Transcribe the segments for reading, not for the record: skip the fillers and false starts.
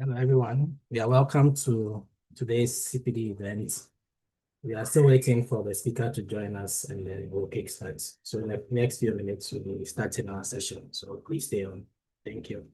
Hello, everyone. Yeah, welcome to today's CPD event. We are still waiting for the speaker to join us and then we'll kickstart. So in the next few minutes, we'll be starting our session. So please stay on. Thank you.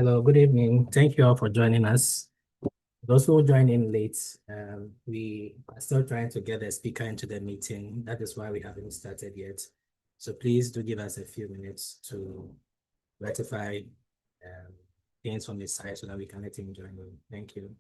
Hello, good evening. Thank you all for joining us. Those who joined in late, we are still trying to get a speaker into the meeting. That is why we haven't started yet. So please do give us a few minutes to rectify things on the side so that we can let him join in. Thank you.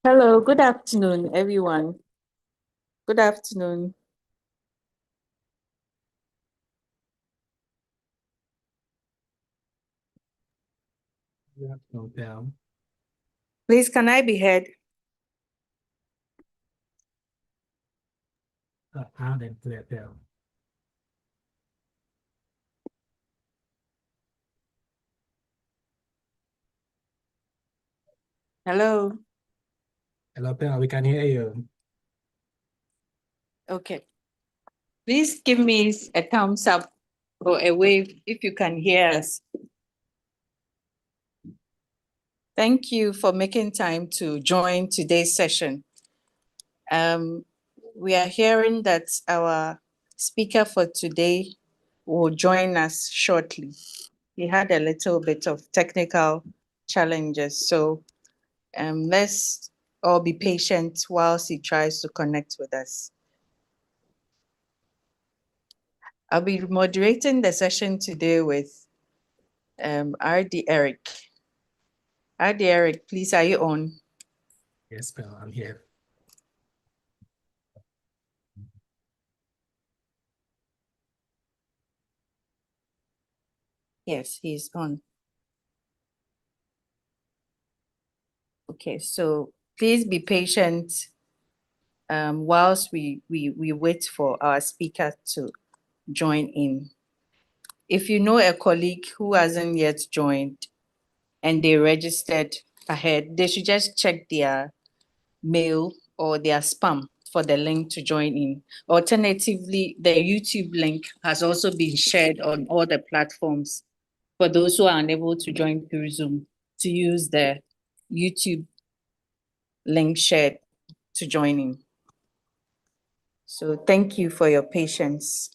Hello, good afternoon, everyone. Good afternoon. Yeah, no, Please, can I be heard? Loud and clear, Pearl. Hello? Hello, Pearl, we can hear you. Okay. Please give me a thumbs up or a wave if you can hear us. Thank you for making time to join today's session. We are hearing that our speaker for today will join us shortly. He had a little bit of technical challenges, so let's all be patient whilst he tries to connect with us. I'll be moderating the session today with RD Eric. RD Eric, please, are you on? Yes, Pearl, I'm here. Yes, he's on. Okay, so please be patient whilst we wait for our speaker to join in. If you know a colleague who hasn't yet joined and they registered ahead, they should just check their mail or their spam for the link to join in. Alternatively, the YouTube link has also been shared on all the platforms for those who are unable to join through Zoom to use the YouTube link shared to join in. So thank you for your patience.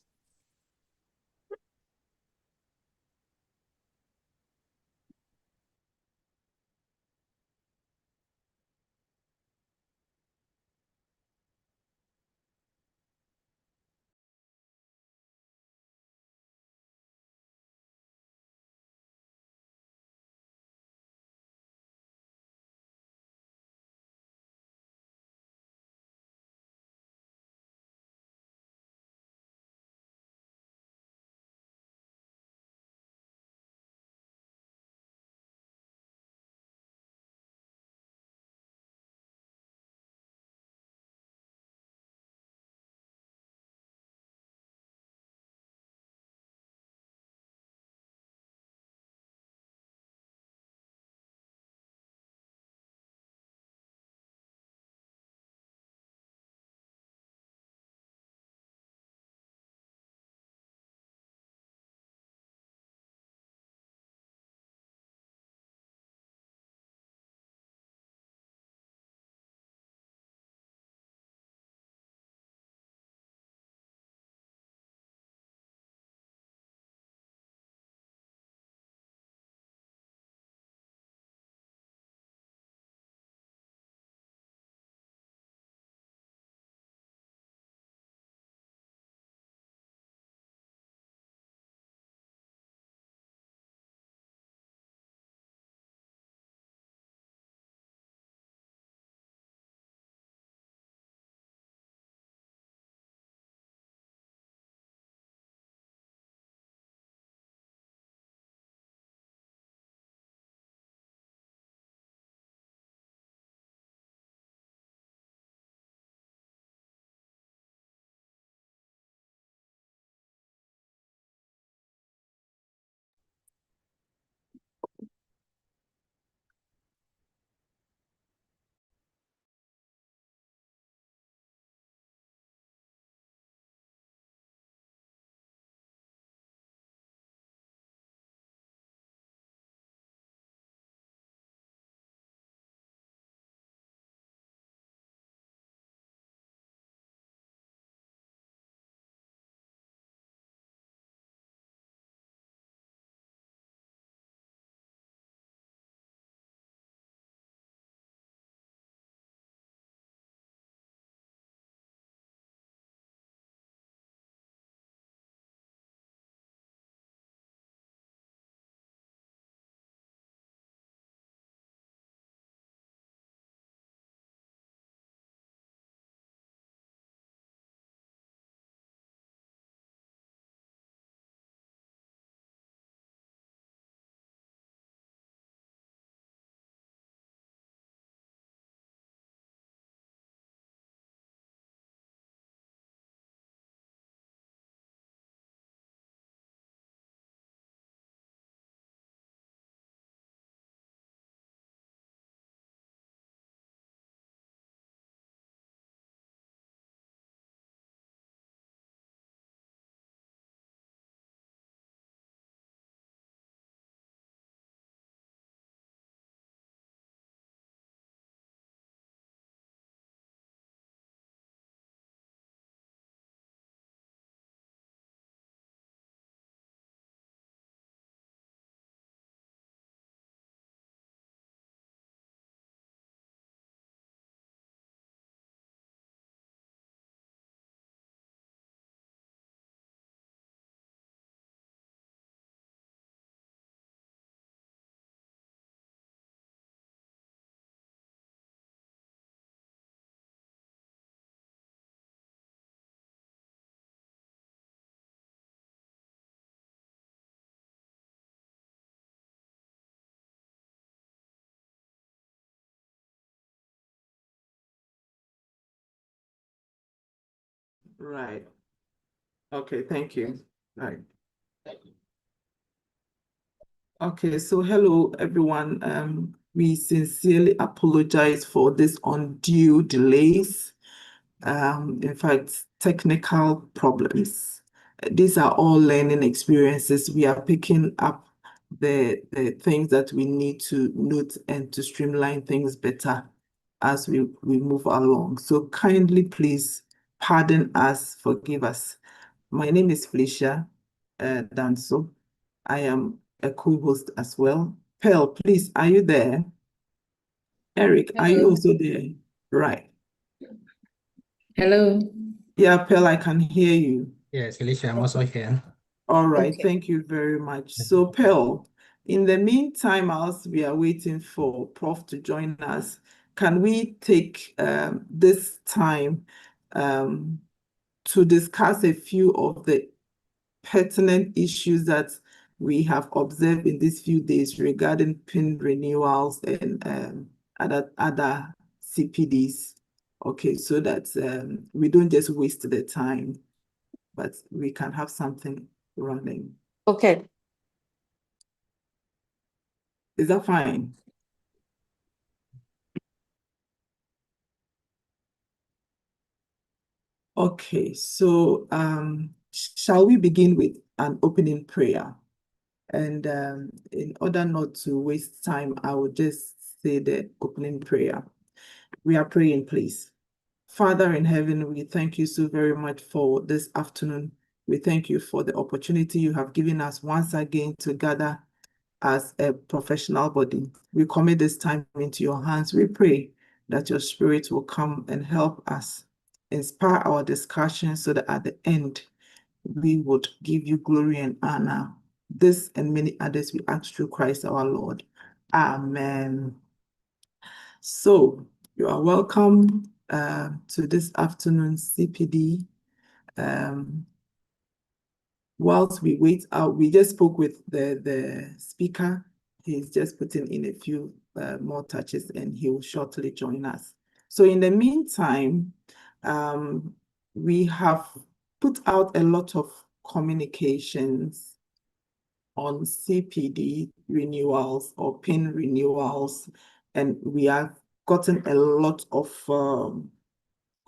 Right. Okay, thank you. Right. Okay, so hello everyone. We sincerely apologize for this undue delays. In fact, technical problems. These are all learning experiences. We are picking up the things that we need to note and to streamline things better as we move along. So kindly please pardon us, forgive us. My name is Felicia Danso. I am a co-host as well. Pearl, please, are you there? Eric, are you Hello. also there? Right. Hello. Yeah, Pearl, I can hear you. Yes, Felicia, I'm also here. All right, Okay. thank you very much. So, Pearl, in the meantime, as we are waiting for Prof to join us, can we take this time to discuss a few of the pertinent issues that we have observed in these few days regarding PIN renewals and other CPDs? Okay, so that we don't just waste the time, but we can have something running. Okay. Is that fine? Okay, so shall we begin with an opening prayer? And in order not to waste time, I will just say the opening prayer. We are praying, please. Father in heaven, we thank you so very much for this afternoon. We thank you for the opportunity you have given us once again to gather as a professional body. We commit this time into your hands. We pray that your spirit will come and help us, inspire our discussion so that at the end, we would give you glory and honor. This and many others we ask through Christ our Lord. Amen. So you are welcome to this afternoon's CPD. Whilst we wait out, we just spoke with the speaker. He's just putting in a few more touches and he will shortly join us. So in the meantime, we have put out a lot of communications on CPD renewals or PIN renewals, and we have gotten a lot of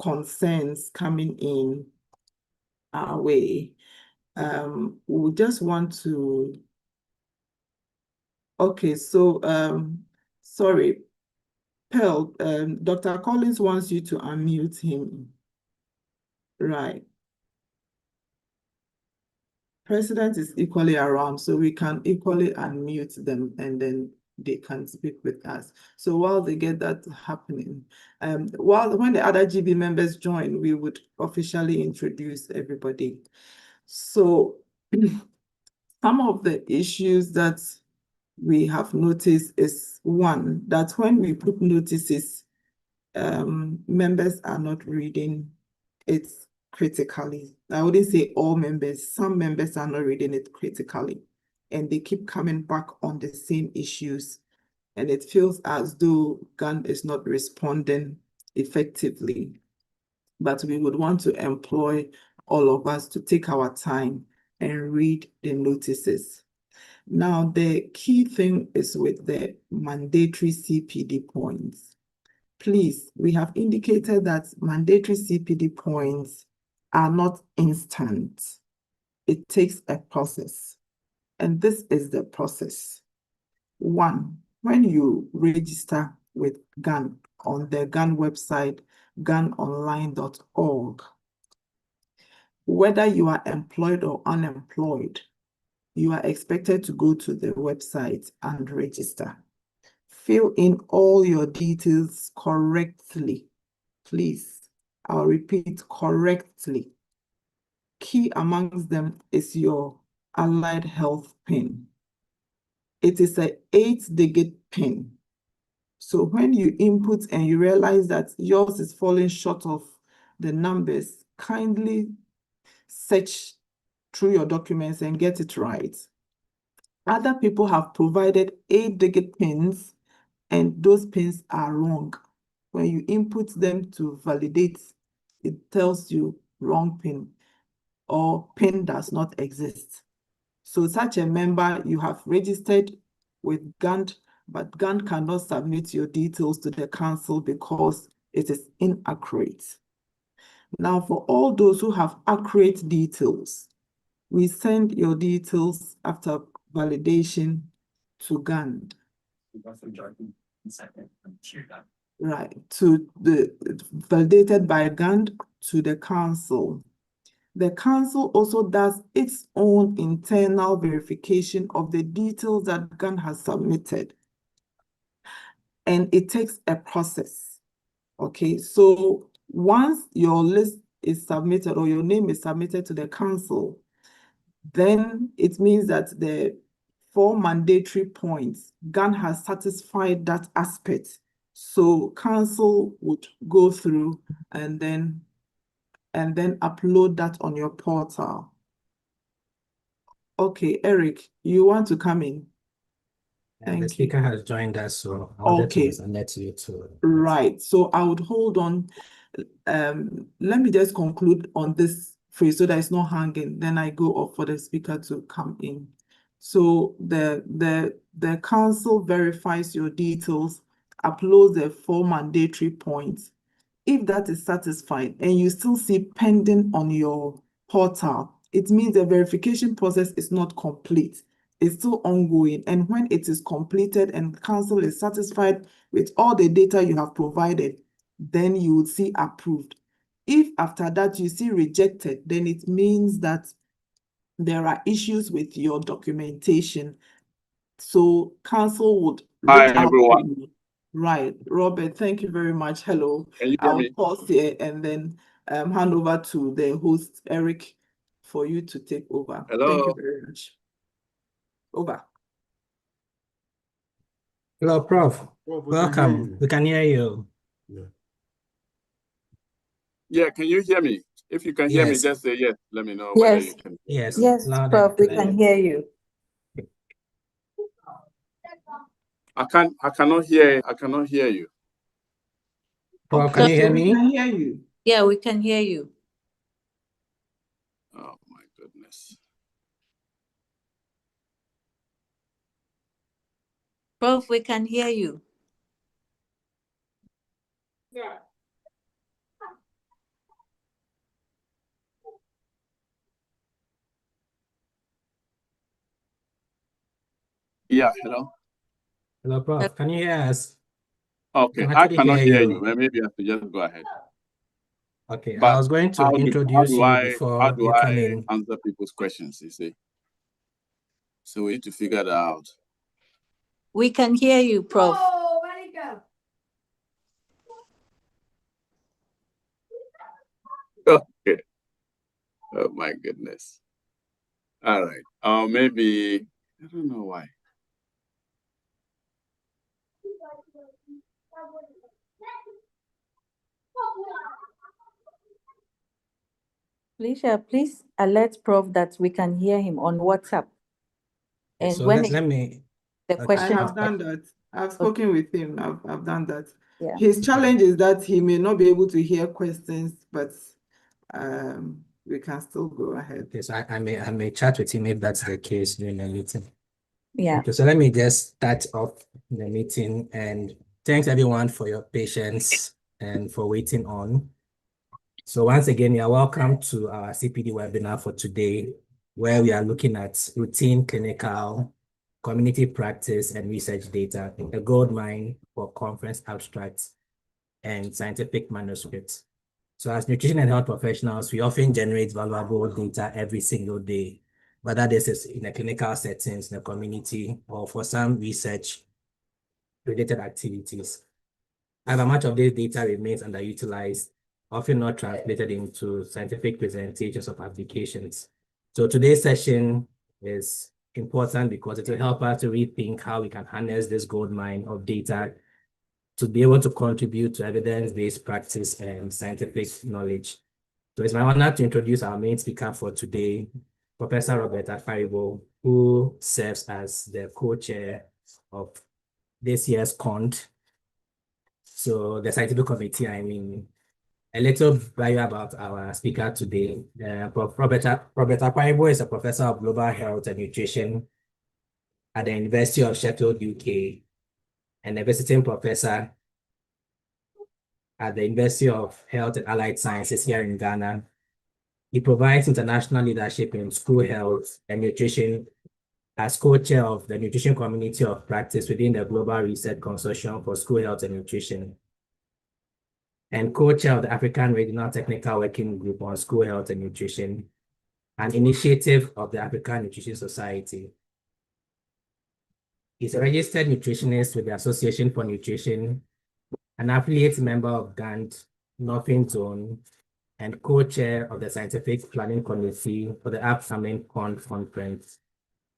concerns coming in our way. We just want to, okay, so sorry, Pearl, Dr. Collins wants you to unmute him. Right. President is equally around, so we can equally unmute them and then they can speak with us. So while they get that happening, when the other GB members join, we would officially introduce everybody. So some of the issues that we have noticed is one, that when we put notices, members are not reading it critically. I wouldn't say all members, some members are not reading it critically, and they keep coming back on the same issues. And it feels as though GAN is not responding effectively. But we would want to employ all of us to take our time and read the notices. Now, the key thing is with the mandatory CPD points. Please, we have indicated that mandatory CPD points are not instant. It takes a process, and this is the process. One, when you register with GAN on the GAN website, ganonline.org, whether you are employed or unemployed, you are expected to go to the website and register. Fill in all your details correctly, please. I'll repeat, correctly. Key amongst them is your allied health PIN. It is an 8-digit PIN. So when you input and you realize that yours is falling short of the numbers, kindly search through your documents and get it right. Other people have provided 8-digit pins, and those pins are wrong. When you input them to validate, it tells you wrong PIN or PIN does not exist. So such a member, you have registered with GANT, but GANT cannot submit your details to the council because it is inaccurate. Now, for all those who have accurate details, we send your details after validation to GANT. Right, to the validated by GANT to the council. The council also does its own internal verification of the details that GAN has submitted. And it takes a process. Okay, so once your list is submitted or your name is submitted to the council, then it means that the 4 mandatory points, GAN has satisfied that aspect. So council would go through and then upload that on your portal. Okay, Eric, you want to come in? And the Thank speaker you. has joined us, so I wanted Okay. to let you to. Right. So I would hold on. Let me just conclude on this phrase so that it's not hanging. Then I go off for the speaker to come in. So the council verifies your details, uploads the 4 mandatory points. If that is satisfied and you still see pending on your portal, it means the verification process is not complete. It's still ongoing. And when it is completed and council is satisfied with all the data you have provided, then you would see approved. If after that you see rejected, then it means that there are issues with your documentation. So council would Hi, reach out to everyone. you. Right, Robert, thank you very much. Hello. Can you hear I'll me? pause here and then hand over to the host, Eric, for you to take over. Thank you Hello. very much. Over. Hello, Prof. Prof, we can hear Welcome. you. We can hear you. Yeah, can you hear me? If you can hear me, Yes. just say yes. Let me know whether you Yes, can. Yes. yes, Loud Prof, and we clear. can hear you. I cannot hear you. Prof, Okay, can you hear we me? can hear you. Yeah, we can hear you. Oh my goodness. Prof, we can hear you. Yeah, hello. Hello, Prof. Can you hear us? Okay, Can I actually cannot hear hear you. you. Well, maybe I have to just go ahead. Okay, I But was going to how introduce do you I before you come in. answer people's questions? You see, so we need to figure that out. We can hear you, Prof. Oh, where'd it go? Okay. Oh my goodness. All right. Maybe I don't know why. Felicia, please alert Prof that we can hear him on WhatsApp. Okay, And so when let me. the okay, I question, have done that. I've spoken with him. I've done that. yeah. His challenge is that he may not be able to hear questions, but we can still go ahead. Okay, so I may chat with him if that's the case during the meeting. Yeah. Okay, so let me just start off the meeting, and thanks everyone for your patience and for waiting on. So once again, you're welcome to our CPD webinar for today, where we are looking at routine clinical, community practice, and research data, a gold mine for conference abstracts and scientific manuscripts. So as nutrition and health professionals, we often generate valuable data every single day, whether this is in a clinical settings, in the community, or for some research-related activities. However, much of this data remains underutilized, often not translated into scientific presentations of applications. So today's session is important because it will help us to rethink how we can harness this gold mine of data to be able to contribute to evidence-based practice and scientific knowledge. So it's my honor to introduce our main speaker for today, Professor Robert Afaribo, who serves as the co-chair of this year's CONT. So the scientific committee, a little bio about our speaker today. Prof. Robert Akparibo is a professor of global health and nutrition at the University of Sheffield, UK, and a visiting professor at the University of Health and Allied Sciences here in Ghana. He provides international leadership in school health and nutrition as co-chair of the Nutrition Community of Practice within the Global Research Consortium for School Health and Nutrition, and co-chair of the African Regional Technical Working Group on School Health and Nutrition, an initiative of the African Nutrition Society. He's a registered nutritionist with the Association for Nutrition, an affiliate member of GANT, Northern Zone, and co-chair of the Scientific Planning Committee for the upcoming conference.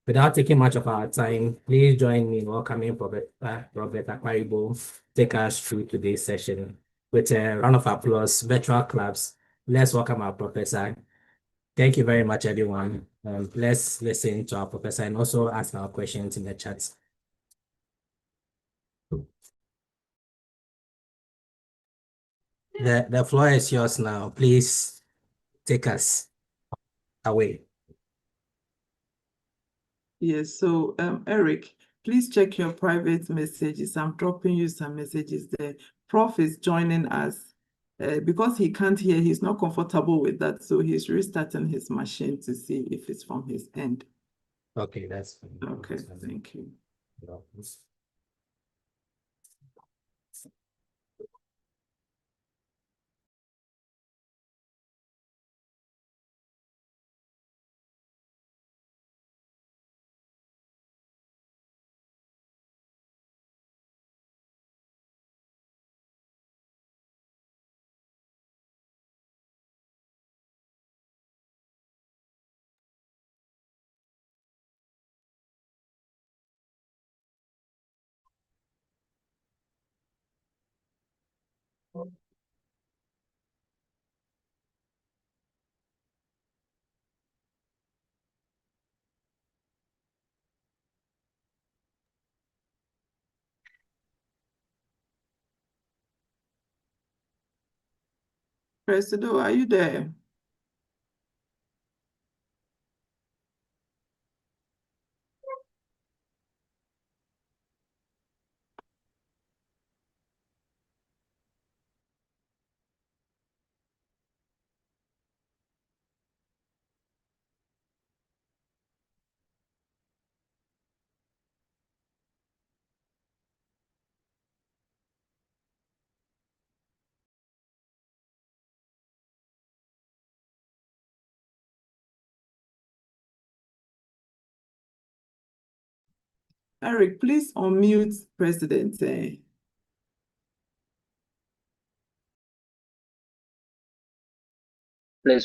Without taking much of our time, please join me in welcoming Professor Robert Akparibo take us through today's session. With a round of applause, virtual claps, let's welcome our professor. Thank you very much, everyone. Let's listen to our professor and also ask our questions in the chat. The floor is yours now. Please take us away. Yes, so Eric, please check your private messages. I'm dropping you some messages there. Prof is joining us. Because he can't hear, he's not comfortable with that. So he's restarting his machine to see if it's from his end. Okay, that's fine. Okay, thank you. Presido, are you there? Eric, please unmute President. Please,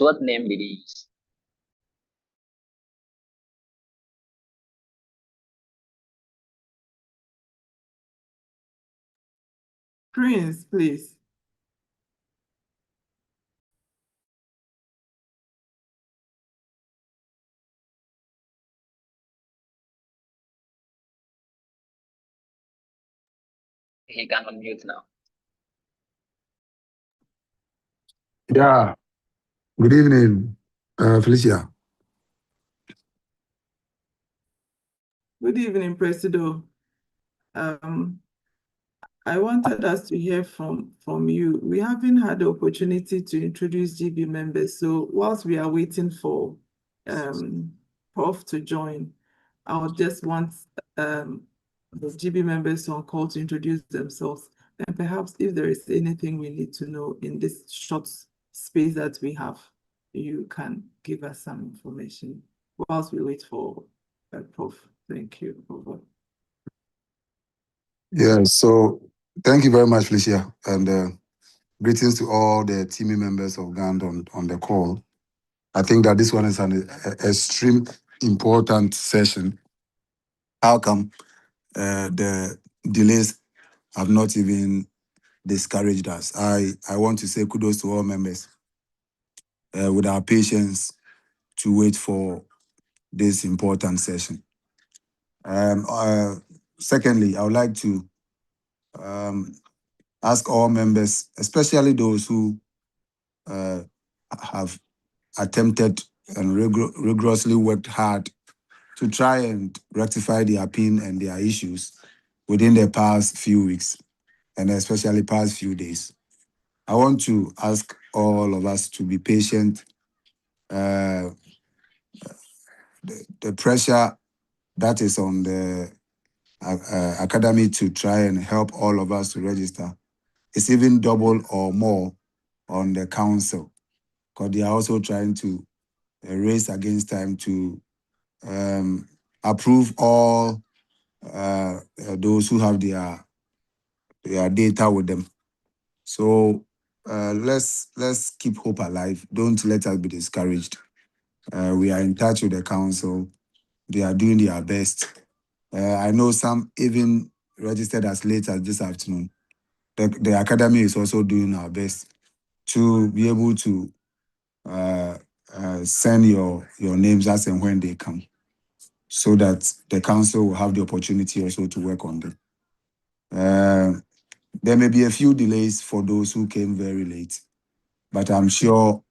what name it is? Prince, please. He can unmute now. Yeah, good evening, Felicia. Good evening, Presido. I wanted us to hear from you. We haven't had the opportunity to introduce GB members. So whilst we are waiting for Prof to join, I would just want the GB members on call to introduce themselves. And perhaps if there is anything we need to know in this short space that we have, you can give us some information whilst we wait for Prof. Thank you. Over. Yeah, so thank you very much, Felicia, and greetings to all the team members of GAND on the call. I think that this one is an extreme important session. How come the delays have not even discouraged us? I want to say kudos to all members with our patience to wait for this important session. Secondly, I would like to ask all members, especially those who have attempted and rigorously worked hard to try and rectify their pain and their issues within the past few weeks, and especially past few days. I want to ask all of us to be patient. The pressure that is on the academy to try and help all of us to register is even double or more on the council, because they are also trying to race against time to approve all those who have their data with them. So let's keep hope alive. Don't let us be discouraged. We are in touch with the council. They are doing their best. I know some even registered as late as this afternoon. The academy is also doing our best to be able to send your names as and when they come, so that the council will have the opportunity also to work on them. There may be a few delays for those who came very late, but I'm sure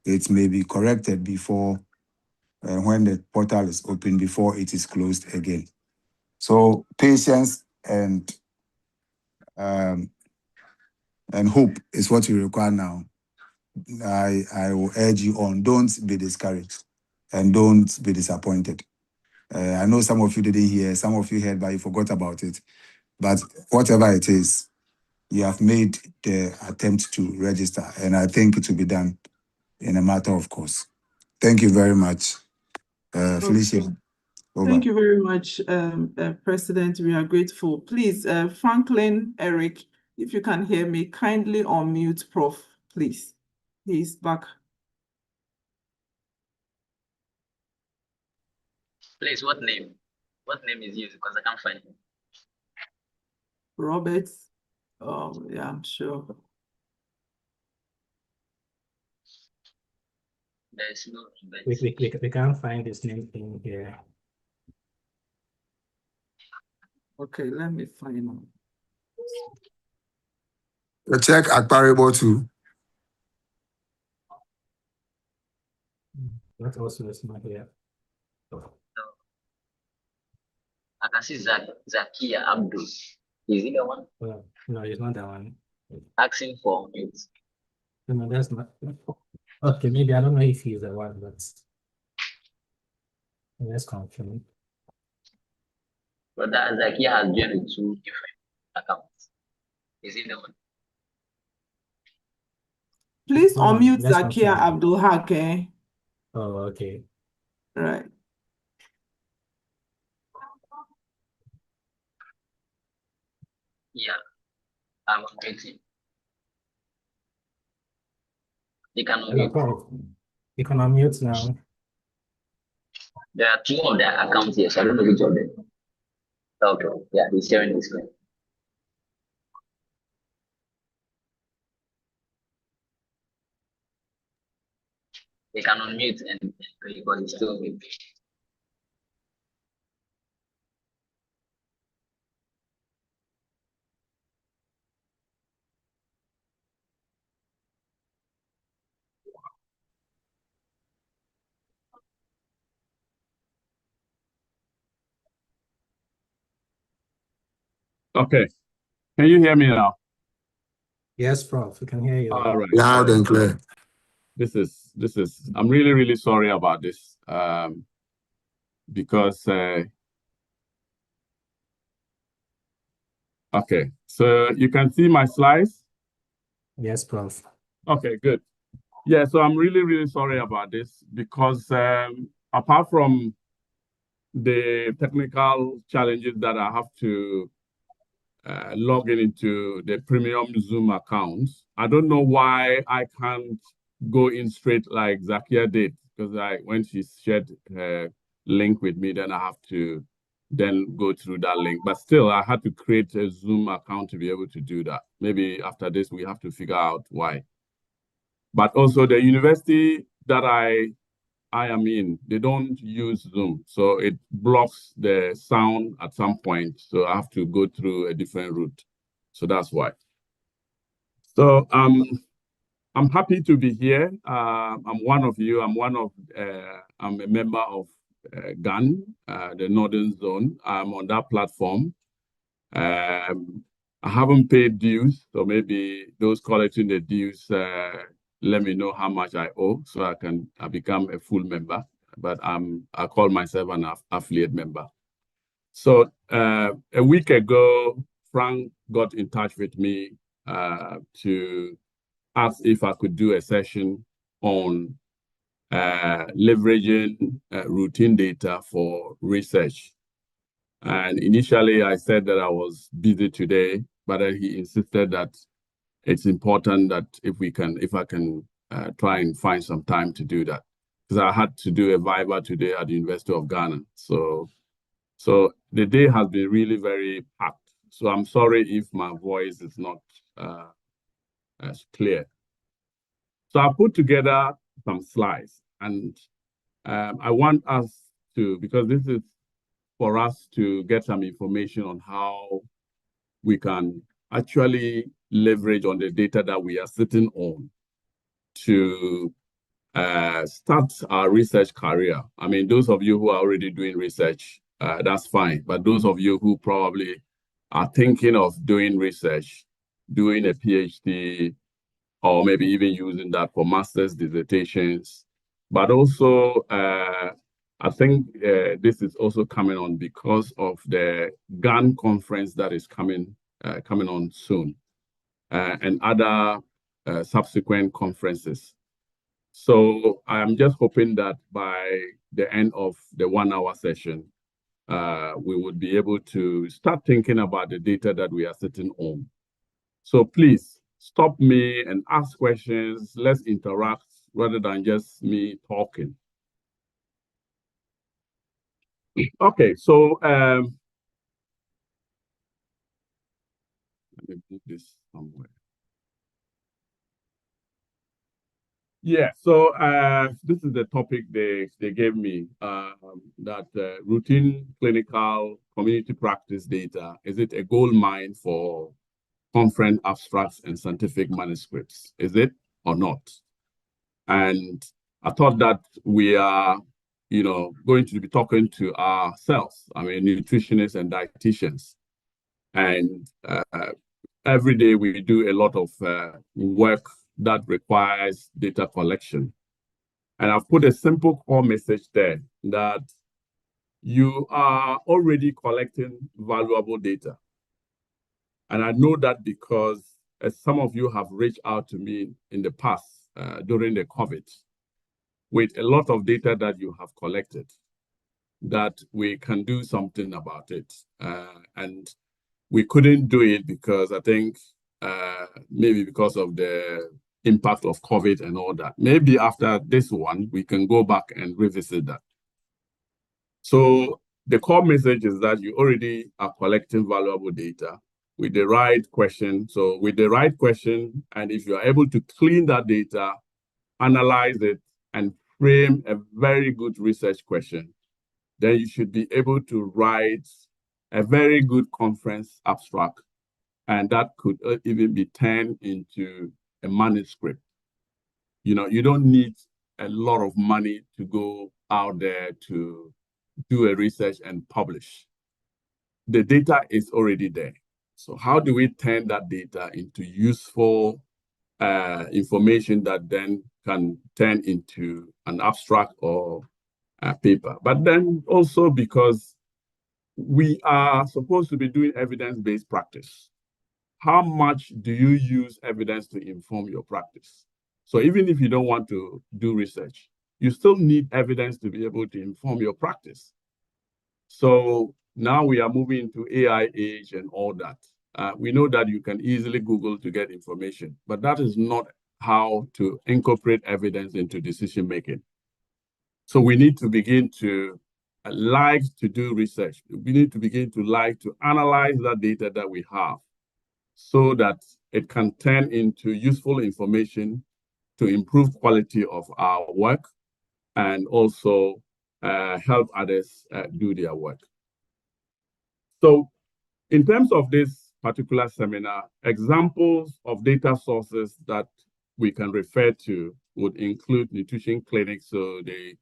it may be corrected before when the portal is open, before it is closed again. So patience and hope is what we require now. I will urge you on, don't be discouraged and don't be disappointed. I know some of you didn't hear, some of you heard, but you forgot about it. But whatever it is, you have made the attempt to register, and I think it will be done in a matter of course. Thank you very much. Felicia, over. Thank you very much, President. We are grateful. Please, Franklin, Eric, if you can hear me, kindly unmute Prof, please. He's back. Please, what name? What name is used? Because I can't find him. Roberts. Oh, yeah, I'm sure. There's no We can't find his name in here. Okay, let me find him. Check Akparibo too. That also is not here. I can see Zakia Abdul. Is he the one Well, no, it's not that one. asking for mute? No, that's not. Okay, maybe I don't know if he's the one, but let's confirm. But that Zakia has joined two different accounts. Is he the one? Please Hold on, unmute let's Zakia confirm. Abdul Hake. Oh, okay. Right. Yeah, I'm waiting. You can Hello, unmute. Prof. You can unmute now. There are two of their accounts here, so I don't know which of them. Okay, yeah, he's sharing his screen. They can unmute and because he's still with me. Okay. Can you hear me now? Yes, Prof. We can hear you. All right. Loud and clear. This is, I'm really, really sorry about this. Because, okay. So you can see my slides? Yes, Prof. Okay, good. Yeah, so I'm really, really sorry about this because apart from the technical challenges that I have to log into the premium Zoom account, I don't know why I can't go in straight like Zakia did, because when she shared her link with me, then I have to then go through that link. But still, I had to create a Zoom account to be able to do that. Maybe after this, we have to figure out why. But also the university that I am in, they don't use Zoom. So it blocks the sound at some point. So I have to go through a different route. So that's why. So I'm happy to be here. I'm one of you. I'm a member of GAN, the Northern Zone. I'm on that platform. I haven't paid dues, so maybe those collecting the dues, let me know how much I owe so I become a full member. But I call myself an affiliate member. So a week ago, Frank got in touch with me to ask if I could do a session on leveraging routine data for research. And initially, I said that I was busy today, but he insisted that it's important that if I can try and find some time to do that, because I had to do a Viva today at the University of Ghana. So the day has been really very packed. So I'm sorry if my voice is not as clear. So I put together some slides, and I want us to, because this is for us to get some information on how we can actually leverage on the data that we are sitting on to start our research career. I mean, those of you who are already doing research, that's fine. But those of you who probably are thinking of doing research, doing a PhD, or maybe even using that for master's dissertations. But also, I think this is also coming on because of the GAN conference that is coming on soon, and other subsequent conferences. So I'm just hoping that by the end of the 1 hour session, we would be able to start thinking about the data that we are sitting on. So please stop me and ask questions. Let's interact rather than just me talking. Okay, so let me put this somewhere. Yeah, so this is the topic they gave me, that routine clinical community practice data, is it a gold mine for conference abstracts and scientific manuscripts? Is it or not? And I thought that we are, going to be talking to ourselves, I mean, nutritionists and dietitians. And every day we do a lot of work that requires data collection. And I've put a simple core message there that you are already collecting valuable data. And I know that because some of you have reached out to me in the past during the COVID with a lot of data that you have collected, that we can do something about it. And we couldn't do it because I think maybe because of the impact of COVID and all that. Maybe after this one, we can go back and revisit that. So the core message is that you already are collecting valuable data with the right question. So with the right question, and if you are able to clean that data, analyze it, and frame a very good research question, then you should be able to write a very good conference abstract. And that could even be turned into a manuscript. You don't need a lot of money to go out there to do a research and publish. The data is already there. So how do we turn that data into useful information that then can turn into an abstract or a paper? But then also because we are supposed to be doing evidence-based practice. How much do you use evidence to inform your practice? So even if you don't want to do research, you still need evidence to be able to inform your practice. So now we are moving into AI age and all that. We know that you can easily Google to get information, but that is not how to incorporate evidence into decision making. So we need to begin to like to do research. We need to begin to like to analyze that data that we have so that it can turn into useful information to improve quality of our work and also help others do their work. So in terms of this particular seminar, examples of data sources that we can refer to would include nutrition clinics. So the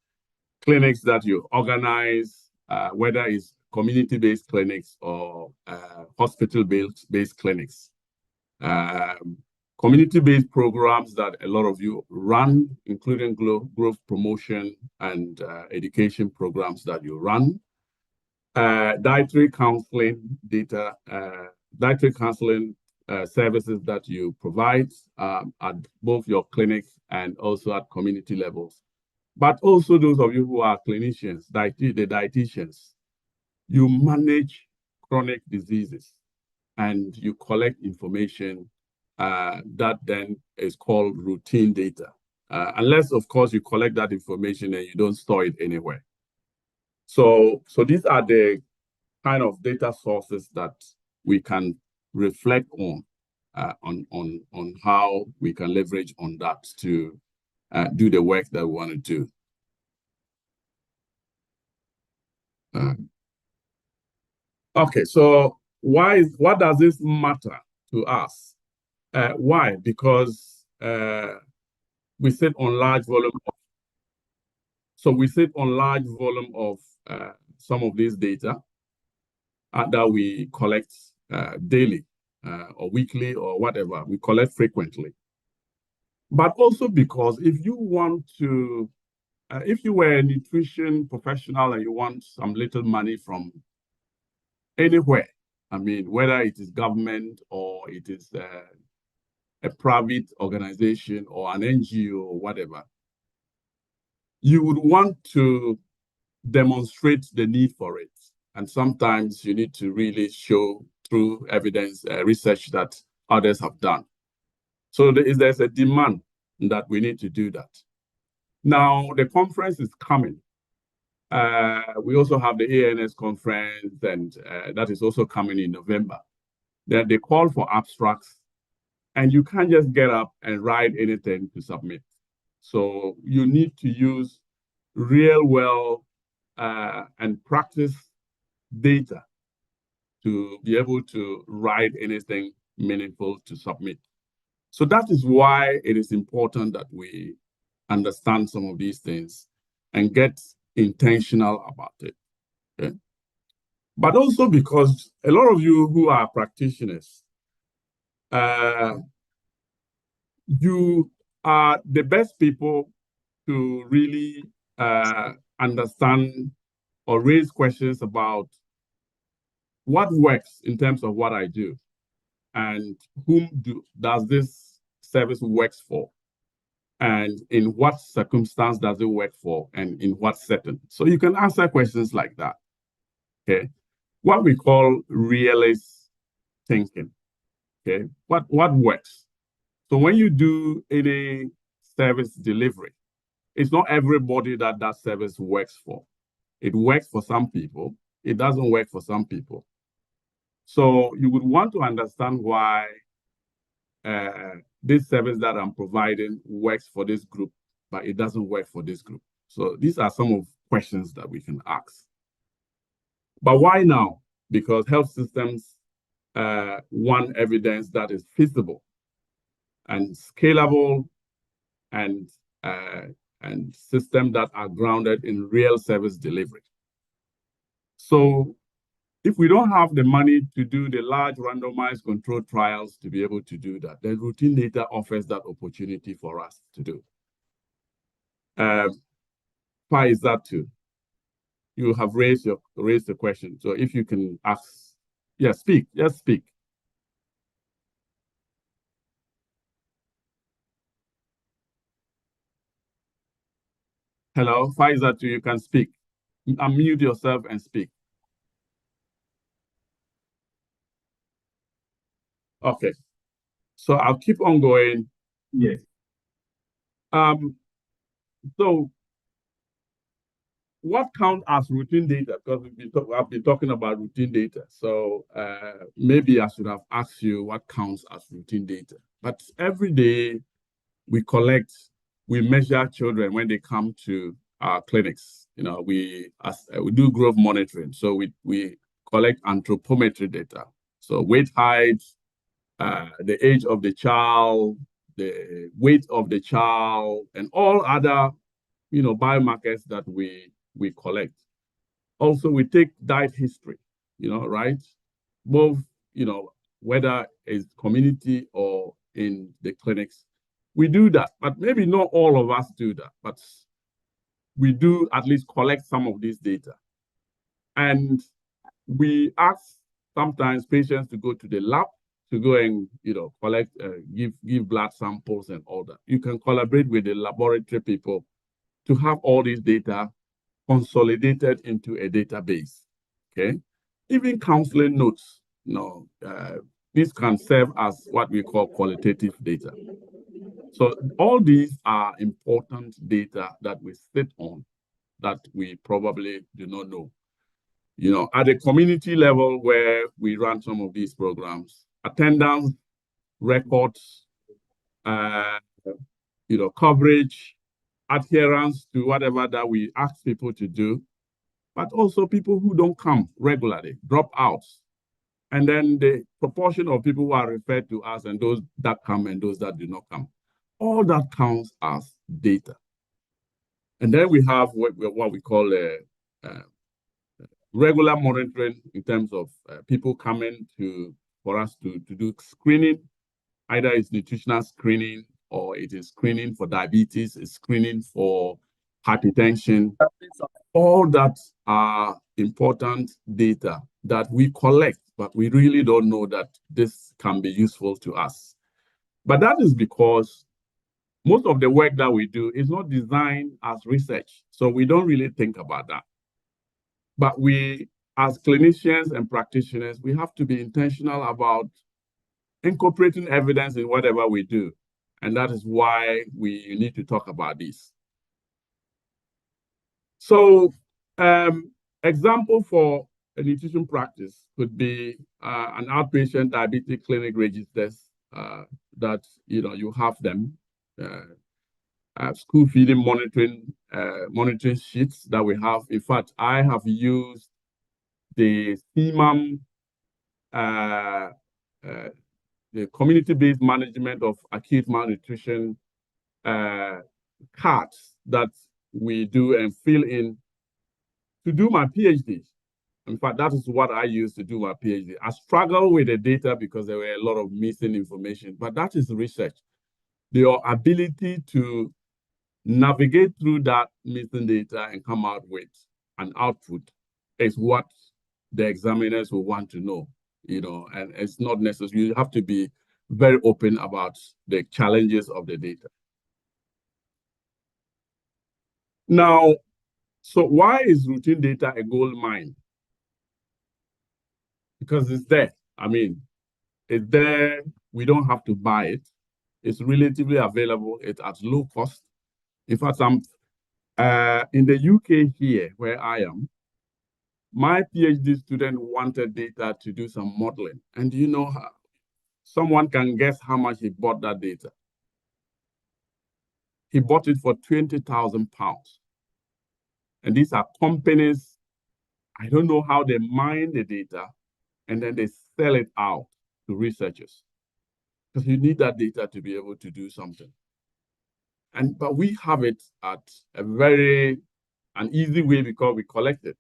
clinics that you organize, whether it's community-based clinics or hospital-based clinics. Community-based programs that a lot of you run, including growth promotion and education programs that you run. Dietary counseling dietary counseling services that you provide at both your clinic and also at community levels. But also those of you who are clinicians, the dietitians, you manage chronic diseases and you collect information that then is called routine data. Unless, of course, you collect that information and you don't store it anywhere. So these are the kind of data sources that we can reflect on how we can leverage on that to do the work that we want to do. Okay, so what does this matter to us? Why? Because we sit on large volume of some of these data that we collect daily or weekly or whatever. We collect frequently. But also because if you want to, if you were a nutrition professional and you want some little money from anywhere, I mean, whether it is government or it is a private organization or an NGO or whatever, you would want to demonstrate the need for it. And sometimes you need to really show through evidence, research that others have done. So there's a demand that we need to do that. Now, the conference is coming. We also have the ANS conference, and that is also coming in November. Then they call for abstracts, and you can't just get up and write anything to submit. So you need to use real well and practice data to be able to write anything meaningful to submit. So that is why it is important that we understand some of these things and get intentional about it. Okay? But also because a lot of you who are practitioners, you are the best people to really understand or raise questions about what works in terms of what I do and whom does this service works for, and in what circumstance does it work for, and in what setting. So you can answer questions like that. Okay, what we call realist thinking. Okay, what works? So when you do any service delivery, it's not everybody that service works for. It works for some people. It doesn't work for some people. So you would want to understand why this service that I'm providing works for this group, but it doesn't work for this group. So these are some of questions that we can ask. But why now? Because health systems want evidence that is feasible and scalable and systems that are grounded in real service delivery. So if we don't have the money to do the large randomized controlled trials to be able to do that, then routine data offers that opportunity for us to do. Why is that too? You have raised the question. So if you can ask, speak, just speak. Hello, Faisal, you can speak. Unmute yourself and speak. Okay, so I'll keep on going. Yes. So what counts as routine data? Because I've been talking about routine data. So maybe I should have asked you what counts as routine data. But every day we measure children when they come to our clinics. You know, we do growth monitoring. So we collect anthropometry data. So weight, height, the age of the child, the weight of the child, and all other, biomarkers that we collect. Also, we take diet history, right? Both, whether it's community or in the clinics. We do that, but maybe not all of us do that, but we do at least collect some of this data. And we ask sometimes patients to go to the lab to go and, collect, give blood samples and all that. You can collaborate with the laboratory people to have all this data consolidated into a database, okay? Even counseling notes, this can serve as what we call qualitative data. So all these are important data that we sit on that we probably do not know. At the community level where we run some of these programs, attendance, records, coverage, adherence to whatever that we ask people to do, but also people who don't come regularly, dropouts, and then the proportion of people who are referred to us and those that come and those that do not come. All that counts as data. And then we have what we call regular monitoring in terms of people coming for us to do screening. Either it's nutritional screening or it is screening for diabetes, it's screening for hypertension. All that are important data that we collect, but we really don't know that this can be useful to us. But that is because most of the work that we do is not designed as research, so we don't really think about that. But we, as clinicians and practitioners, we have to be intentional about incorporating evidence in whatever we do. And that is why we need to talk about this. So, example for a nutrition practice could be an outpatient diabetic clinic registers that you have them, school feeding monitoring sheets that we have. In fact, I have used the CMAM, the community-based management of acute malnutrition cards that we do and fill in to do my PhD. In fact, that is what I used to do my PhD. I struggled with the data because there were a lot of missing information, but that is research. Your ability to navigate through that missing data and come out with an output is what the examiners will want to know, and it's not necessary. You have to be very open about the challenges of the data. Now, so why is routine data a gold mine? Because it's there. I mean, it's there. We don't have to buy it. It's relatively available. It's at low cost. In fact, I'm in the UK here, where I am, my PhD student wanted data to do some modeling. And do you know how? Someone can guess how much he bought that data. He bought it for £20,000. And these are companies, I don't know how they mine the data, and then they sell it out to researchers. Because you need that data to be able to do something. But we have it at an easy way because we collect it.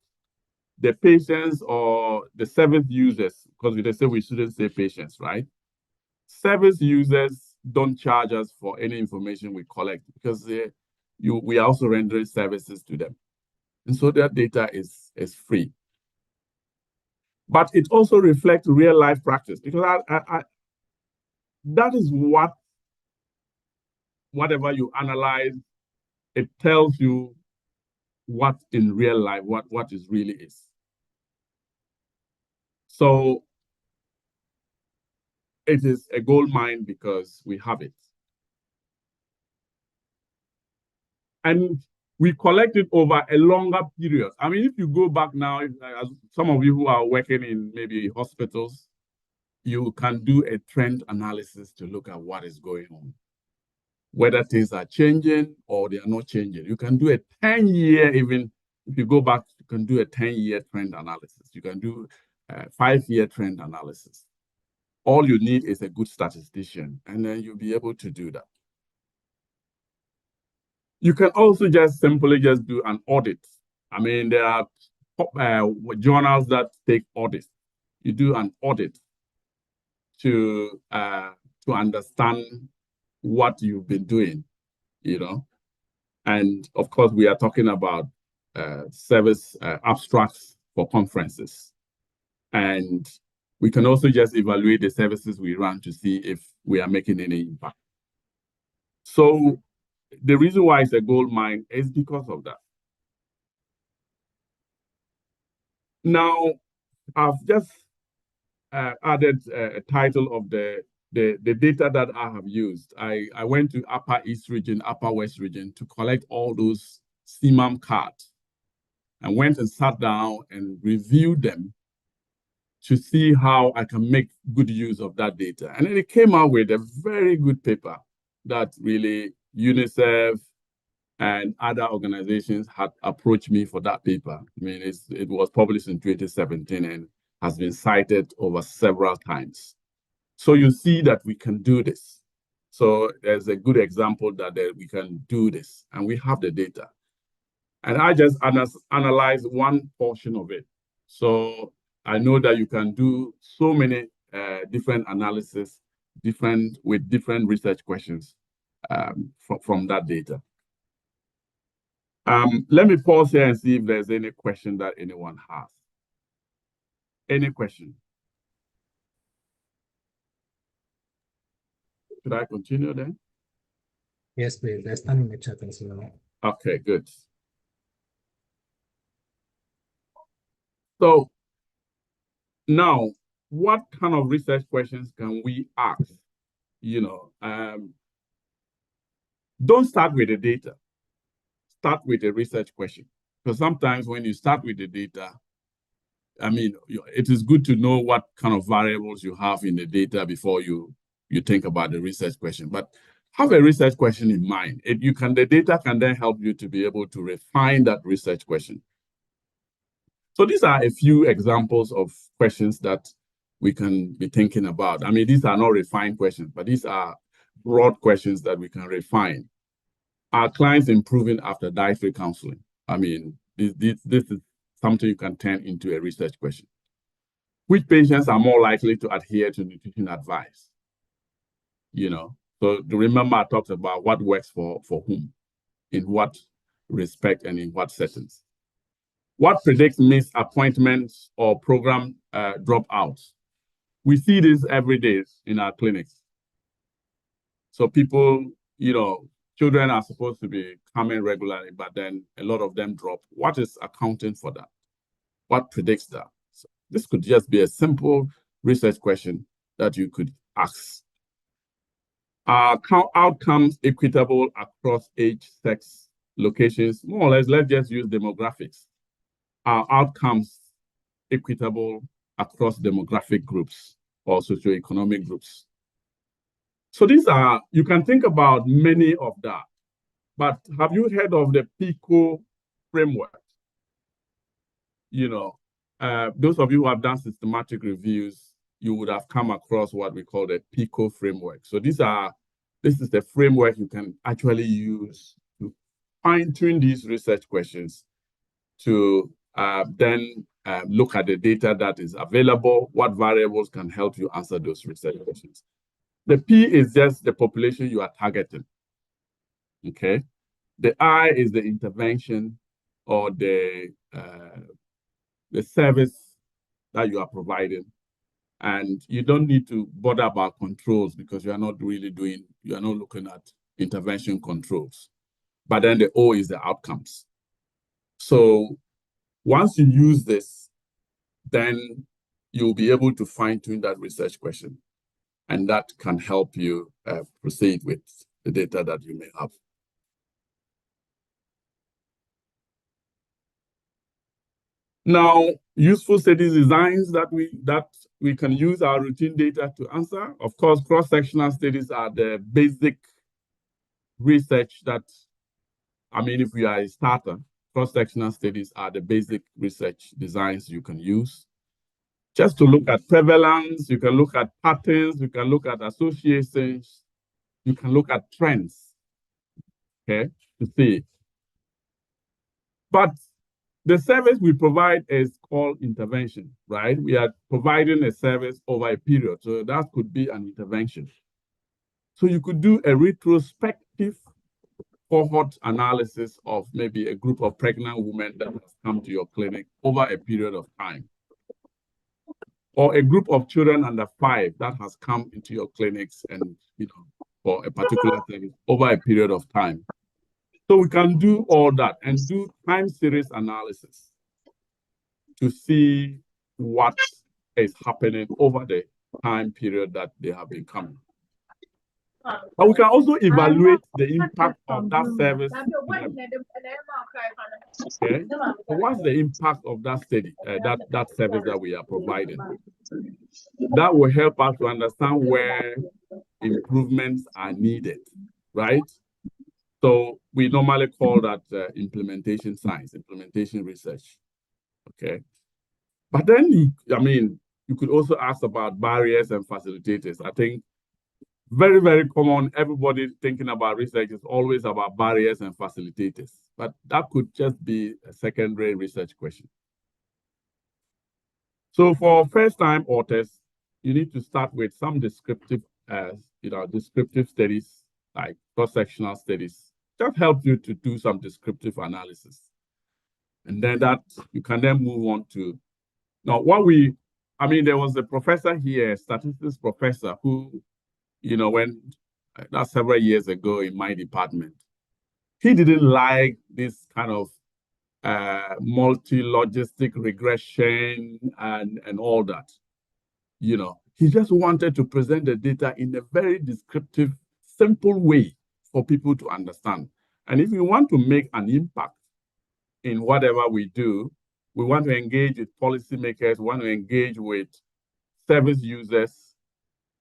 The patients or the service users, because they say we shouldn't say patients, right? Service users don't charge us for any information we collect because we are also rendering services to them. And so that data is free. But it also reflects real life practice because that is whatever you analyze, it tells you what in real life, what it really is. So it is a gold mine because we have it. And we collect it over a longer period. I mean, if you go back now, some of you who are working in maybe hospitals, you can do a trend analysis to look at what is going on. Whether things are changing or they are not changing. You can do a 10-year, even if you go back, you can do a 10-year trend analysis. You can do a 5-year trend analysis. All you need is a good statistician, and then you'll be able to do that. You can also just simply just do an audit. I mean, there are journals that take audits. You do an audit to understand what you've been doing, you know. And of course, we are talking about service abstracts for conferences. And we can also just evaluate the services we run to see if we are making any impact. So the reason why it's a gold mine is because of that. Now, I've just added a title of the data that I have used. I went to Upper East region, Upper West region to collect all those CMAM cards and went and sat down and reviewed them to see how I can make good use of that data. And then it came out with a very good paper that really UNICEF and other organizations had approached me for that paper. I mean, it was published in 2017 and has been cited over several times. So you see that we can do this. So there's a good example that we can do this, and we have the data. And I just analyzed one portion of it. So I know that you can do so many different analysis, with different research questions from that data. Let me pause here and see if there's any question that anyone has. Any question? Should I continue then? Yes, please. Let's stand in the chat as well. Okay, good. So now, what kind of research questions can we ask? You know, don't start with the data. Start with a research question. Because sometimes when you start with the data, I mean, it is good to know what kind of variables you have in the data before you think about the research question. But have a research question in mind. The data can then help you to be able to refine that research question. So these are a few examples of questions that we can be thinking about. I mean, these are not refined questions, but these are broad questions that we can refine. Are clients improving after dietary counseling? I mean, this is something you can turn into a research question. Which patients are more likely to adhere to nutrition advice? You know, so remember I talked about what works for whom, in what respect and in what settings. What predicts missed appointments or program dropouts? We see this every day in our clinics. So people, you know, children are supposed to be coming regularly, but then a lot of them drop. What is accounting for that? What predicts that? So this could just be a simple research question that you could ask. Are outcomes equitable across age, sex, locations? More or less, let's just use demographics. Are outcomes equitable across demographic groups or socioeconomic groups? So these are, you can think about many of that, but have you heard of the PICO framework? You know, those of you who have done systematic reviews, you would have come across what we call the PICO framework. So this is the framework you can actually use to fine-tune these research questions to then look at the data that is available, what variables can help you answer those research questions. The P is just the population you are targeting, okay? The I is the intervention or the service that you are providing. And you don't need to bother about controls because you are not looking at intervention controls. But then the O is the outcomes. So once you use this, then you'll be able to fine-tune that research question. And that can help you proceed with the data that you may have. Now, useful study designs that we can use our routine data to answer. Of course, cross-sectional studies are the basic research that, I mean, if we are a starter, cross-sectional studies are the basic research designs you can use. just to look at prevalence. You can look at patterns. You can look at associations. You can look at trends, okay, to see. But the service we provide is called intervention, right? We are providing a service over a period. So that could be an intervention. So you could do a retrospective cohort analysis of maybe a group of pregnant women that has come to your clinic over a period of time. Or a group of children under 5 that has come into your clinics and, for a particular thing over a period of time. So we can do all that and do time series analysis to see what is happening over the time period that they have been coming. But we can also evaluate the impact of that service. Okay. So what's the impact of that study, that service that we are providing? That will help us to understand where improvements are needed, right? So we normally call that implementation science, implementation research. Okay. But then, you could also ask about barriers and facilitators. I think very, very common, everybody thinking about research is always about barriers and facilitators. But that could just be a secondary research question. So for first-time authors, you need to start with some descriptive, descriptive studies, like cross-sectional studies, that help you to do some descriptive analysis. And then that you can then move on to, now there was a professor here, a statistics professor who, that's several years ago in my department, he didn't like this kind of multi-logistic regression and all that. He just wanted to present the data in a very descriptive, simple way for people to understand. And if you want to make an impact in whatever we do, we want to engage with policymakers, we want to engage with service users.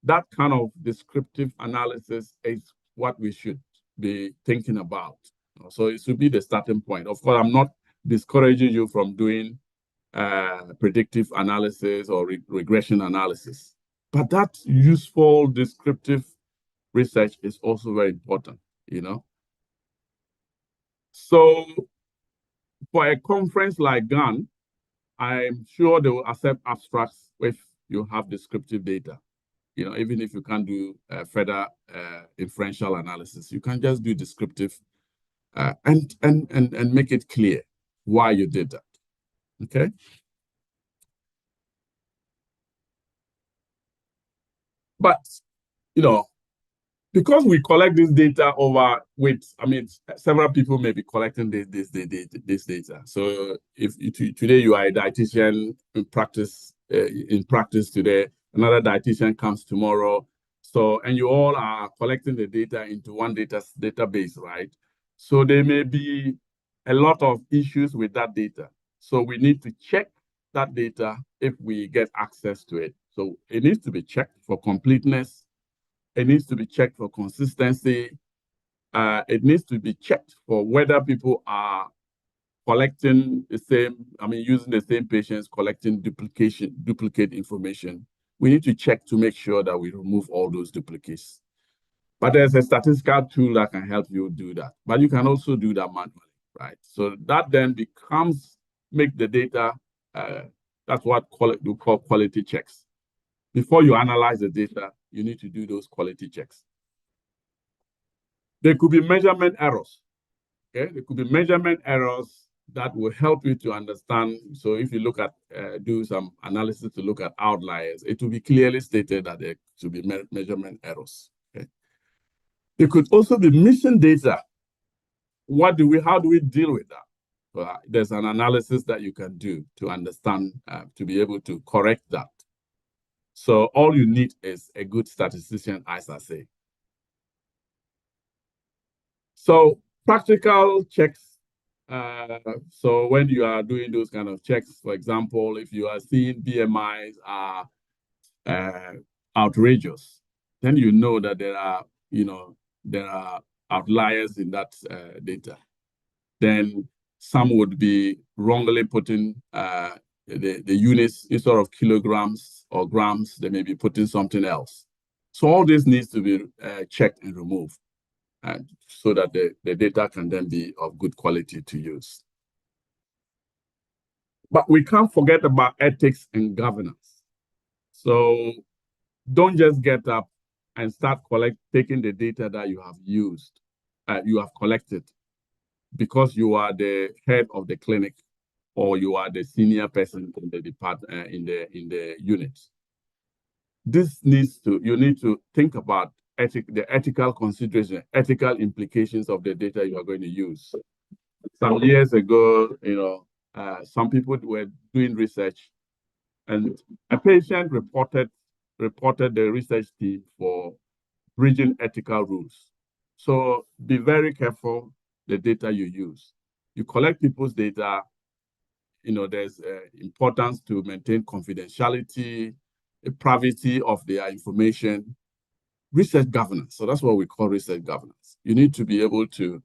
That kind of descriptive analysis is what we should be thinking about. So it should be the starting point. Of course, I'm not discouraging you from doing predictive analysis or regression analysis, but that useful descriptive research is also very important, So for a conference like GAN, I'm sure they will accept abstracts if you have descriptive data. Even if you can't do further inferential analysis, you can just do descriptive and make it clear why you did that. Okay. But because we collect this data several people may be collecting this data. So if today you are a dietitian in practice today, another dietitian comes tomorrow. So, and you all are collecting the data into one database, right? So there may be a lot of issues with that data. So we need to check that data if we get access to it. So it needs to be checked for completeness. It needs to be checked for consistency. It needs to be checked for whether people are collecting the same, using the same patients, collecting duplicate information. We need to check to make sure that we remove all those duplicates. But there's a statistical tool that can help you do that. But you can also do that manually, right? So that then make the data, that's what we call quality checks. Before you analyze the data, you need to do those quality checks. There could be measurement errors. Okay, there could be measurement errors that will help you to understand. So if you look at, do some analysis to look at outliers, it will be clearly stated that there should be measurement errors. Okay. There could also be missing data. How do we deal with that? Well, there's an analysis that you can do to understand, to be able to correct that. So all you need is a good statistician, as I say. So practical checks. So when you are doing those kind of checks, for example, if you are seeing BMIs are outrageous, then you know that there are outliers in that data. Then some would be wrongly putting the units, instead of kilograms or grams, they may be putting something else. So all this needs to be checked and removed, and so that the data can then be of good quality to use. But we can't forget about ethics and governance. So don't just get up and start taking the data that you have used, you have collected, because you are the head of the clinic or you are the senior person in the department, in the unit. You need to think about the ethical consideration, ethical implications of the data you are going to use. Some years ago, some people were doing research, and a patient reported the research team for breaching ethical rules. So be very careful the data you use. You collect people's data, there's importance to maintain confidentiality, the privacy of their information, research governance. So that's what we call research governance. You need to be able to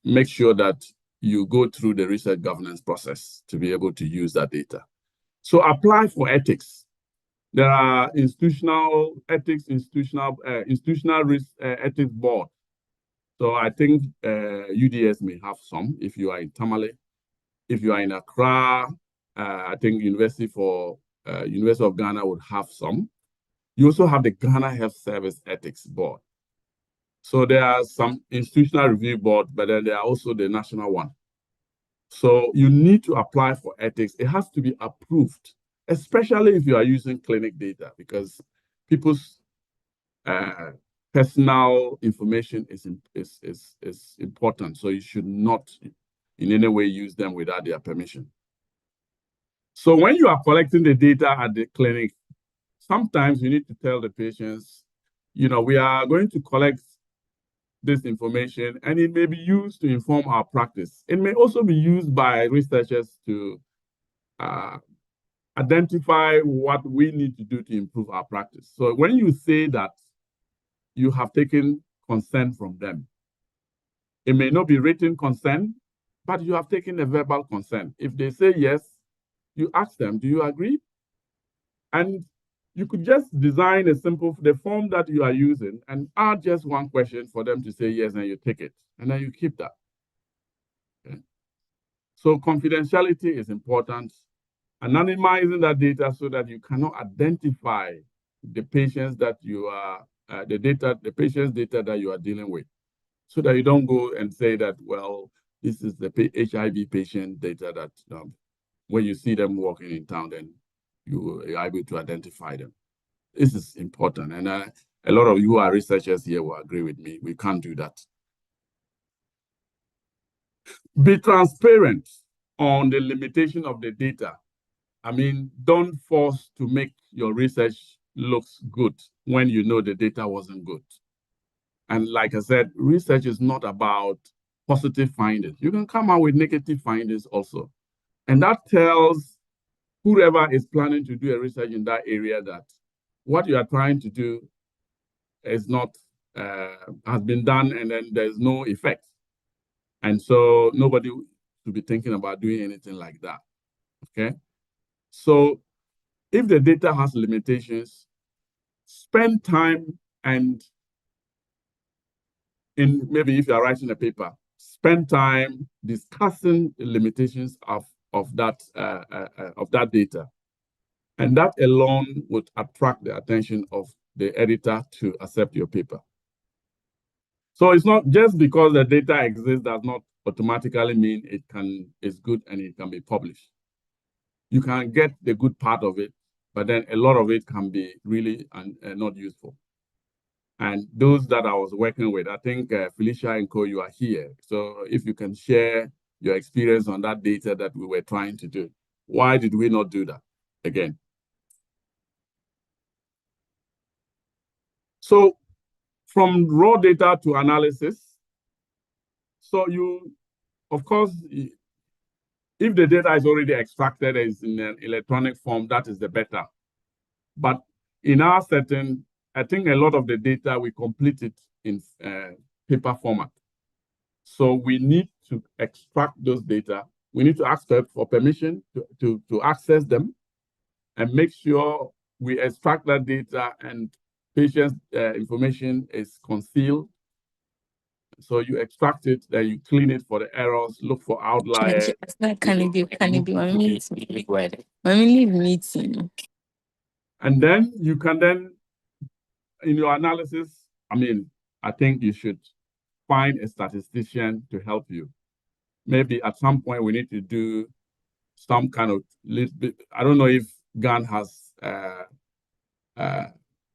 make sure that you go through the research governance process to be able to use that data. So apply for ethics. There are institutional ethics, institutional risk ethics board. So I think UDS may have some if you are in Tamale. If you are in Accra, I think University of Ghana would have some. You also have the Ghana Health Service Ethics Board. So there are some institutional review board, but then there are also the national one. So you need to apply for ethics. It has to be approved, especially if you are using clinic data, because people's personal information is important. So you should not in any way use them without their permission. So when you are collecting the data at the clinic, sometimes you need to tell the patients, we are going to collect this information, and it may be used to inform our practice. It may also be used by researchers to identify what we need to do to improve our practice. So when you say that you have taken consent from them, it may not be written consent, but you have taken a verbal consent. If they say yes, you ask them, do you agree? And you could just design the form that you are using and add just one question for them to say yes, and you take it, and then you keep that. Okay. So confidentiality is important. Anonymizing that data so that you cannot identify the patients that you are, the patient's data that you are dealing with, so that you don't go and say that, well, this is the HIV patient data that when you see them walking in town, then you are able to identify them. This is important. And a lot of you who are researchers here will agree with me. We can't do that. Be transparent on the limitation of the data. I mean, don't force to make your research looks good when you know the data wasn't good. And like I said, research is not about positive findings. You can come out with negative findings also. And that tells whoever is planning to do a research in that area that what you are trying to do is not, has been done, and then there's no effect. And so nobody should be thinking about doing anything like that, okay? So if the data has limitations, spend time, and maybe if you are writing a paper, spend time discussing the limitations of that data. And that alone would attract the attention of the editor to accept your paper. So it's not just because the data exists does not automatically mean it's good and it can be published. You can get the good part of it, but then a lot of it can be really not useful. And those that I was working with, I think Felicia and Co, you are here. So if you can share your experience on that data that we were trying to do. Why did we not do that again? So from raw data to analysis, so you, of course, if the data is already extracted as in an electronic form, that is the better. But in our setting, I think a lot of the data we complete it in paper format. So we need to extract those data, we need to ask for permission to access them and make sure we extract that data and patient's information is concealed. So you extract it, then you clean it for the errors, look for outliers. And then you can then, in your analysis, I think you should find a statistician to help you. Maybe at some point we need to do some kind of little bit. I don't know if GAN has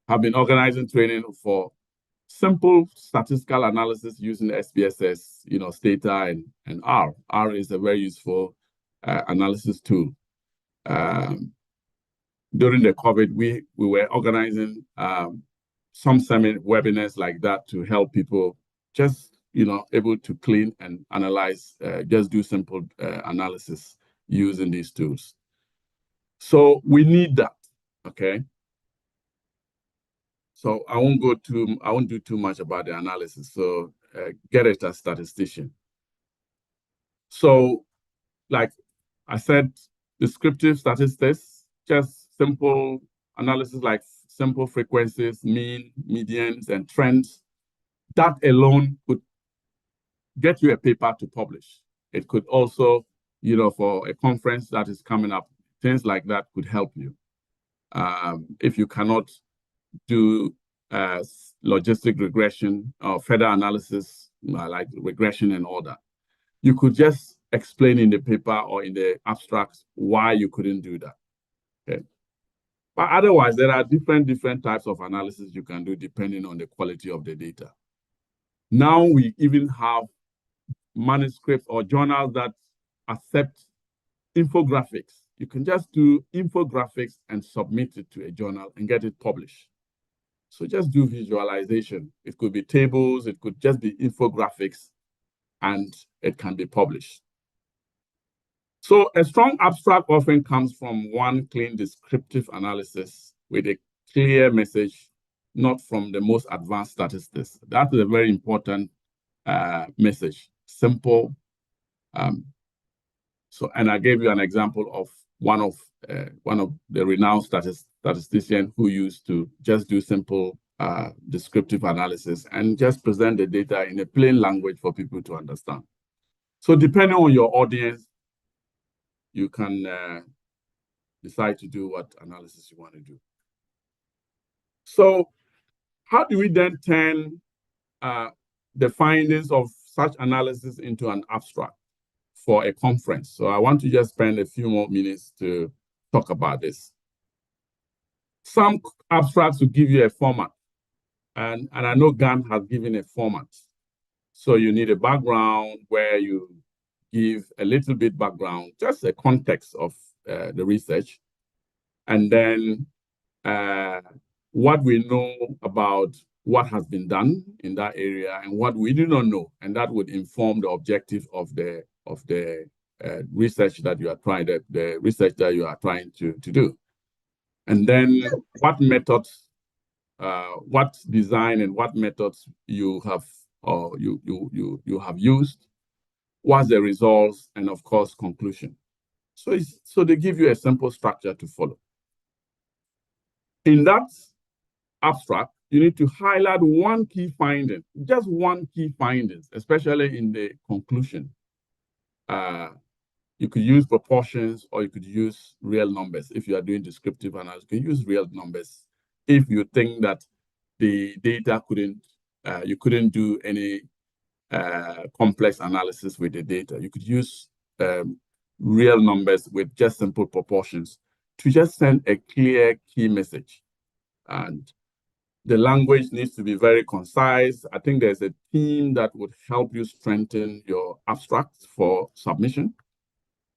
have been organizing training for simple statistical analysis using SPSS, Stata and R. R is a very useful analysis tool. During the COVID, we were organizing some webinars like that to help people just, able to clean and analyze, just do simple analysis using these tools. So we need that, okay? So I won't do too much about the analysis. So get it as statistician. So like I said, descriptive statistics, just simple analysis like simple frequencies, mean, medians, and trends. That alone could get you a paper to publish. It could also, for a conference that is coming up, things like that could help you. If you cannot do logistic regression or further analysis, like regression and all that, you could just explain in the paper or in the abstracts why you couldn't do that. Okay. But otherwise, there are different types of analysis you can do depending on the quality of the data. Now we even have manuscripts or journals that accept infographics. You can just do infographics and submit it to a journal and get it published. So just do visualization. It could be tables, it could just be infographics, and it can be published. So a strong abstract often comes from one clean descriptive analysis with a clear message, not from the most advanced statistics. That is a very important message, simple. And I gave you an example of one of the renowned statisticians who used to just do simple descriptive analysis and just present the data in a plain language for people to understand. So depending on your audience, you can decide to do what analysis you want to do. So how do we then turn the findings of such analysis into an abstract for a conference? So I want to just spend a few more minutes to talk about this. Some abstracts will give you a format, and I know GAN has given a format. So you need a background where you give a little bit background, just a context of the research, and then what we know about what has been done in that area and what we do not know, and that would inform the objective of the research that you are trying to do. And then what methods, what design and what methods you have you have used, what's the results, and of course conclusion. So they give you a simple structure to follow. In that abstract, you need to highlight one key finding, just one key findings, especially in the conclusion. You could use proportions or you could use real numbers. If you are doing descriptive analysis, you can use real numbers. If you think that the data you couldn't do any complex analysis with the data, you could use real numbers with just simple proportions to just send a clear key message. And the language needs to be very concise. I think there's a team that would help you strengthen your abstracts for submission.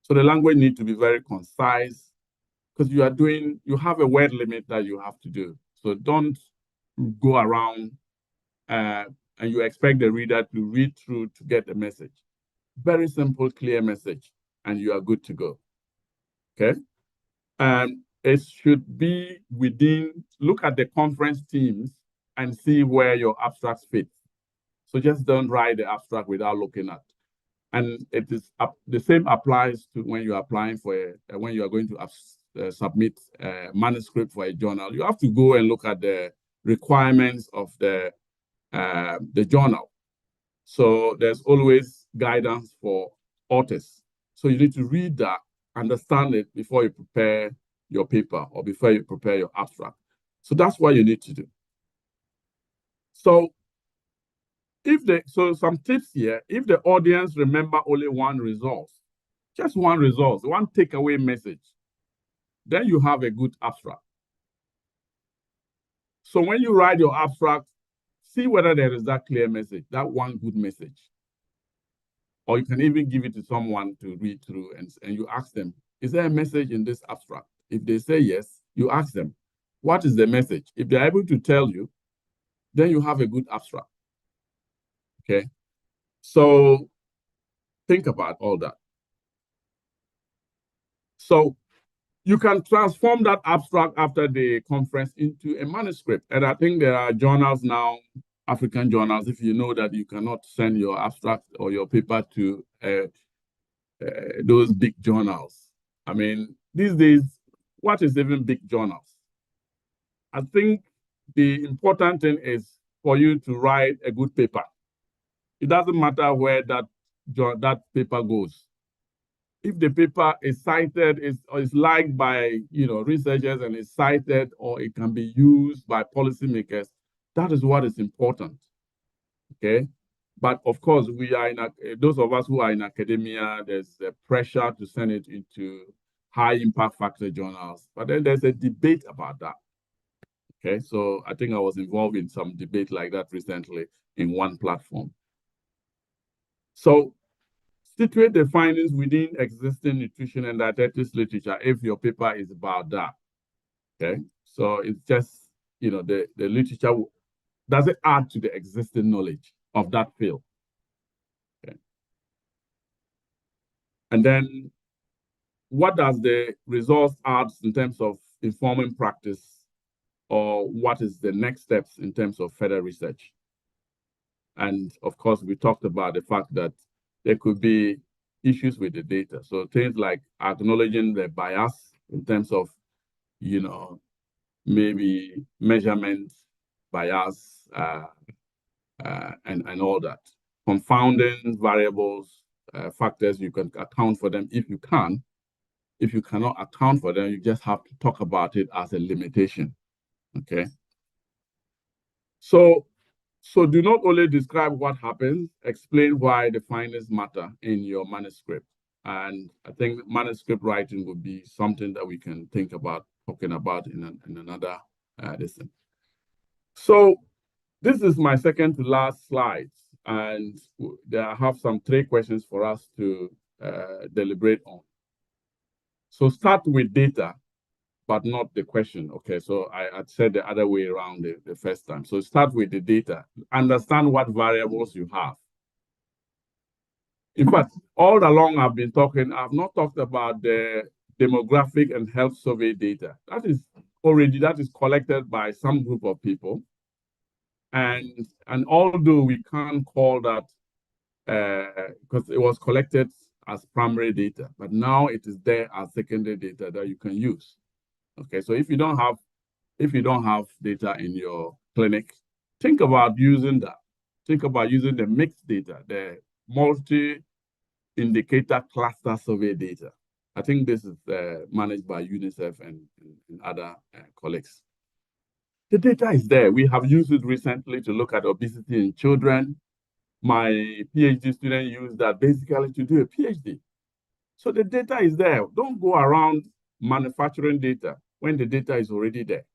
So the language needs to be very concise because you have a word limit that you have to do. So don't go around and you expect the reader to read through to get the message. Very simple, clear message, and you are good to go. Okay? And it should be look at the conference themes and see where your abstracts fit. So just don't write the abstract without looking at. And it is the same applies to when you're applying for when you are going to submit a manuscript for a journal. You have to go and look at the requirements of the journal. So there's always guidance for authors. So you need to read that, understand it before you prepare your paper or before you prepare your abstract. So that's what you need to do. So some tips here, if the audience remember only one resource, just one resource, one takeaway message, then you have a good abstract. So when you write your abstract, see whether there is that clear message, that one good message. Or you can even give it to someone to read through and you ask them, is there a message in this abstract? If they say yes, you ask them, what is the message? If they're able to tell you, then you have a good abstract. Okay, so think about all that. So you can transform that abstract after the conference into a manuscript. And I think there are journals now, African journals, if you know that you cannot send your abstract or your paper to those big journals. I mean, these days, what is even big journals? I think the important thing is for you to write a good paper. It doesn't matter where that paper goes. If the paper is cited, is liked by researchers and is cited, or it can be used by policymakers, that is what is important. Okay, but of course, we are those of us who are in academia, there's a pressure to send it into high impact factor journals. But then there's a debate about that. Okay, so I think I was involved in some debate like that recently in one platform. So situate the findings within existing nutrition and dietetics literature if your paper is about that. Okay, so it's just, the literature, does it add to the existing knowledge of that field? Okay. And then what does the results add in terms of informing practice, or what is the next steps in terms of further research? And of course, we talked about the fact that there could be issues with the data. So things like acknowledging the bias in terms of, maybe measurement bias and all that. Confounding variables, factors, you can account for them if you can. If you cannot account for them, you just have to talk about it as a limitation. Okay. So do not only describe what happens, explain why the findings matter in your manuscript. And I think manuscript writing would be something that we can think about talking about in another lesson. So this is my second to last slide, and I have some 3 questions for us to deliberate on. So start with data, but not the question. Okay, so I said the other way around the first time. So start with the data. Understand what variables you have. In fact, all along I've not talked about the demographic and health survey data. That is collected by some group of people. And although we can't call that because it was collected as primary data, but now it is there as secondary data that you can use. Okay, so if you don't have data in your clinic, think about using that. Think about using the mixed data, the multi-indicator cluster survey data. I think this is managed by UNICEF and other colleagues. The data is there. We have used it recently to look at obesity in children. My PhD student used that basically to do a PhD. So the data is there. Don't go around manufacturing data when the data is already there.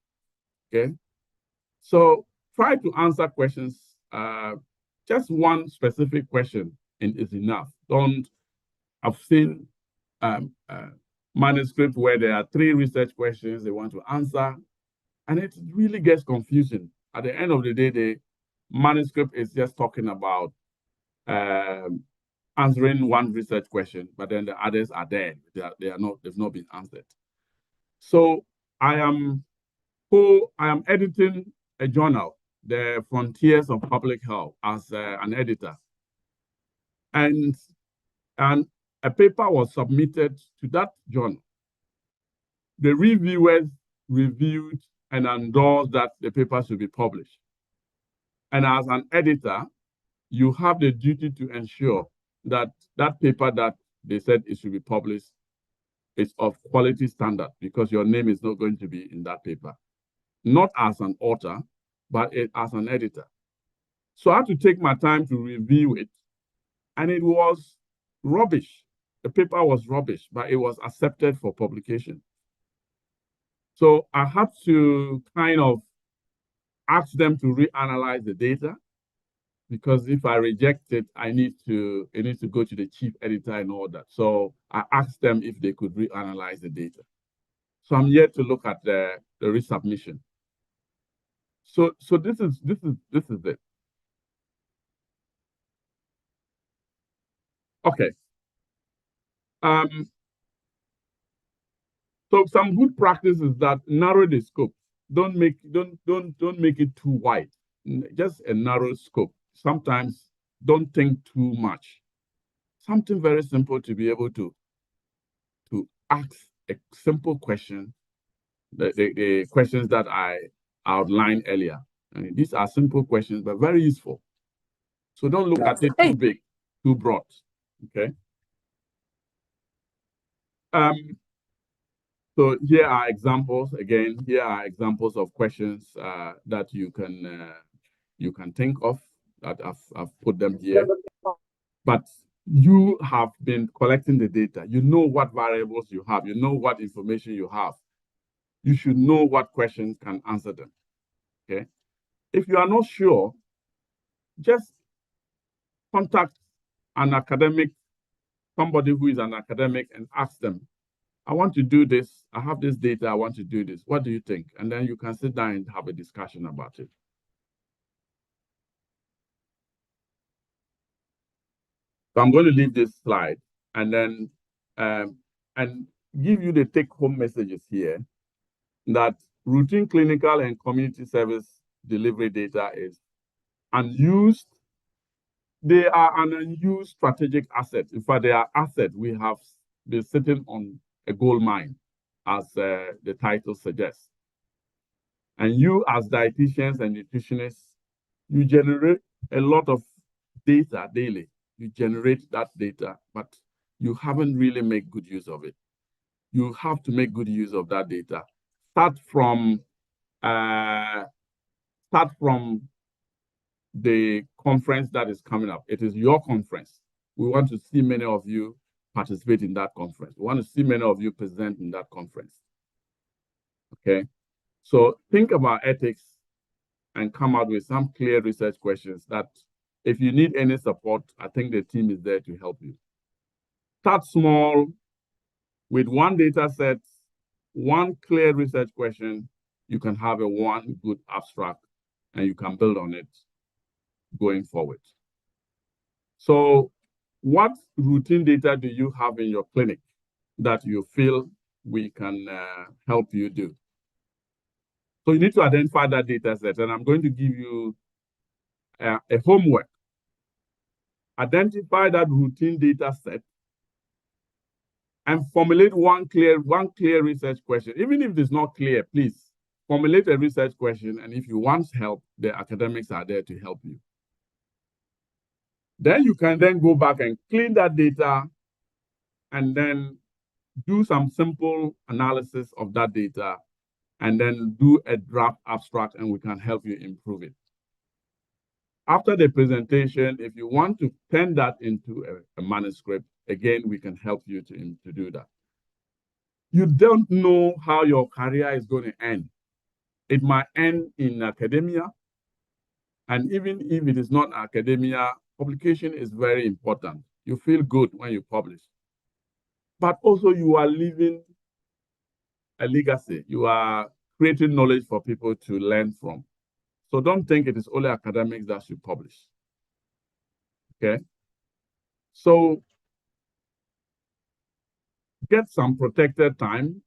Okay. So try to answer questions. Just one specific question is enough. I've seen manuscripts where there are 3 research questions they want to answer, and it really gets confusing. At the end of the day, the manuscript is just talking about answering one research question, but then the others are there. They've not been answered. So I am editing a journal, The Frontiers of Public Health, as an editor. And and a paper was submitted to that journal. The reviewers reviewed and endorsed that the paper should be published. And as an editor, you have the duty to ensure that that paper that they said it should be published is of quality standard, because your name is not going to be in that paper. Not as an author, but as an editor. So I had to take my time to review it, and it was rubbish. The paper was rubbish, but it was accepted for publication. So I had to kind of ask them to reanalyze the data, because if I reject it, it needs to go to the chief editor and all that. So I asked them if they could reanalyze the data. So I'm yet to look at the resubmission. So this is it. Okay. So some good practice is that narrow the scope. Don't make it too wide. Just a narrow scope. Sometimes don't think too much. Something very simple to be able to ask a simple question. The questions that I outlined earlier. And these are simple questions, but very useful. So don't look at it too big, too broad. Okay. So here are examples. Again, here are examples of questions that you can think of, that I've put them here. But you have been collecting the data. You know what variables you have. You know what information you have. You should know what questions can answer them. Okay. If you are not sure, just contact an academic, somebody who is an academic, and ask them, I want to do this. I have this data. I want to do this. What do you think? And then you can sit down and have a discussion about it. So I'm going to leave this slide and then and give you the take-home messages here, that routine clinical and community service delivery data is unused. They are an unused strategic asset. In fact, they are assets. We have been sitting on a gold mine, as the title suggests. And you, as dietitians and nutritionists, you generate a lot of data daily. You generate that data, but you haven't really made good use of it. You have to make good use of that data. Start from the conference that is coming up. It is your conference. We want to see many of you participate in that conference. We want to see many of you present in that conference. Okay, so think about ethics and come out with some clear research questions that, if you need any support, I think the team is there to help you. Start small with one data set, one clear research question. You can have one good abstract and you can build on it going forward. So what routine data do you have in your clinic that you feel we can help you do? So you need to identify that data set, and I'm going to give you a homework. Identify that routine data set and formulate one clear research question. Even if it's not clear, please formulate a research question, and if you want help, the academics are there to help you. Then you can then go back and clean that data and then do some simple analysis of that data and then do a draft abstract, and we can help you improve it. After the presentation, if you want to turn that into a manuscript, again, we can help you to do that. You don't know how your career is going to end. It might end in academia, and even if it is not academia, publication is very important. You feel good when you publish. But also you are leaving a legacy. You are creating knowledge for people to learn from. So don't think it is only academics that should publish. Okay? So get some protected time,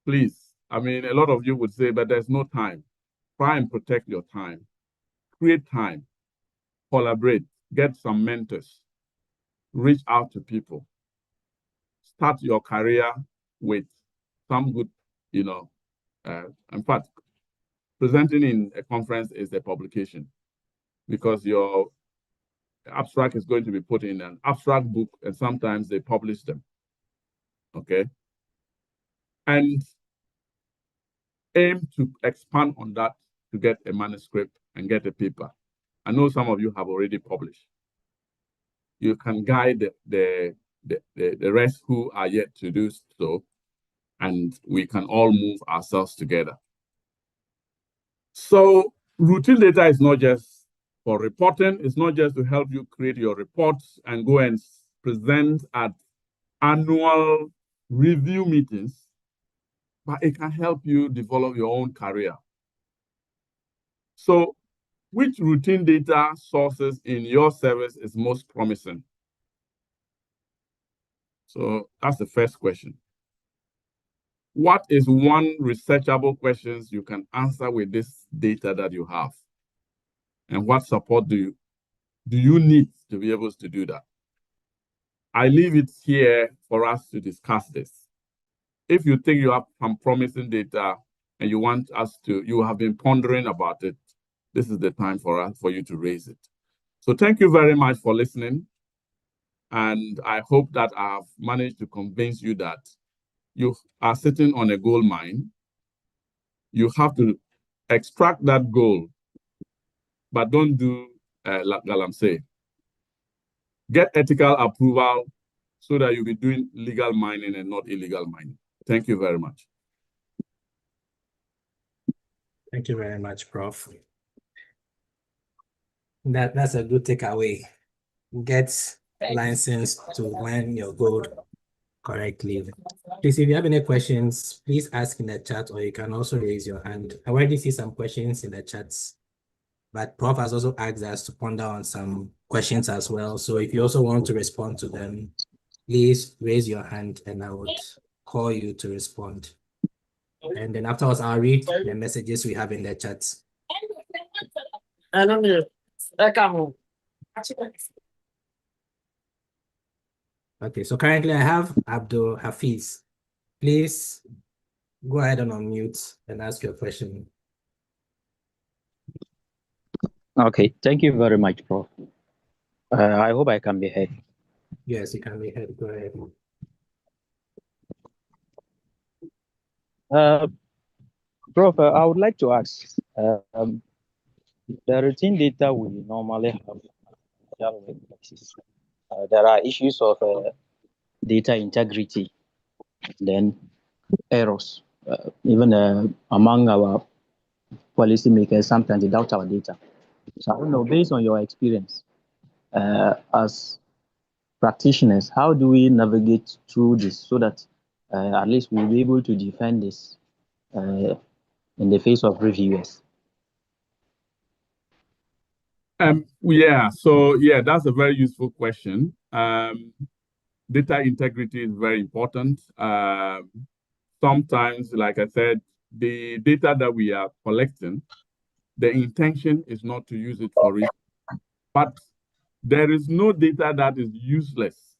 please. I mean, a lot of you would say, but there's no time. Try and protect your time. Create time. Collaborate. Get some mentors. reach out to people. Start your career with some good, in fact, presenting in a conference is a publication because your abstract is going to be put in an abstract book, and sometimes they publish them. Okay. And aim to expand on that to get a manuscript and get a paper. I know some of you have already published. You can guide the rest who are yet to do so, and we can all move ourselves together. So routine data is not just for reporting. It's not just to help you create your reports and go and present at annual review meetings, but it can help you develop your own career. So which routine data sources in your service is most promising? So that's the first question. What is one researchable questions you can answer with this data that you have? And what support do you need to be able to do that? I leave it here for us to discuss this. If you think you have some promising data and you want us to, you have been pondering about it, this is the time for you to raise it. So thank you very much for listening. And I hope that I've managed to convince you that you are sitting on a gold mine. You have to extract that gold, but don't do like Galamsey. Get ethical approval so that you'll be doing legal mining and not illegal mining. Thank you very much. Thank you very much, Prof. That's a good takeaway. Get licensed to mine your gold correctly. Please, if you have any questions, please ask in the chat, or you can also raise your hand. I already see some questions in the chats, but Prof has also asked us to ponder on some questions as well. So if you also want to respond to them, please raise your hand and I would call you to respond. And then afterwards, I'll read the messages we have in the chats. Okay, so currently I have Abdul Hafiz. Please go ahead and unmute and ask your question. Okay, thank you very much, Prof. I hope I can be heard. Yes, you can be heard. Go ahead. Prof, I would like to ask, the routine data we normally have, there are issues of data integrity, then errors, even among our policymakers, sometimes they doubt our data. So I don't know, based on your experience as practitioners, how do we navigate through this so that at least we'll be able to defend this in the face of reviewers? That's a very useful question. Data integrity is very important. Sometimes, like I said, the data that we are collecting, the intention is not to use it for research, but there is no data that is useless,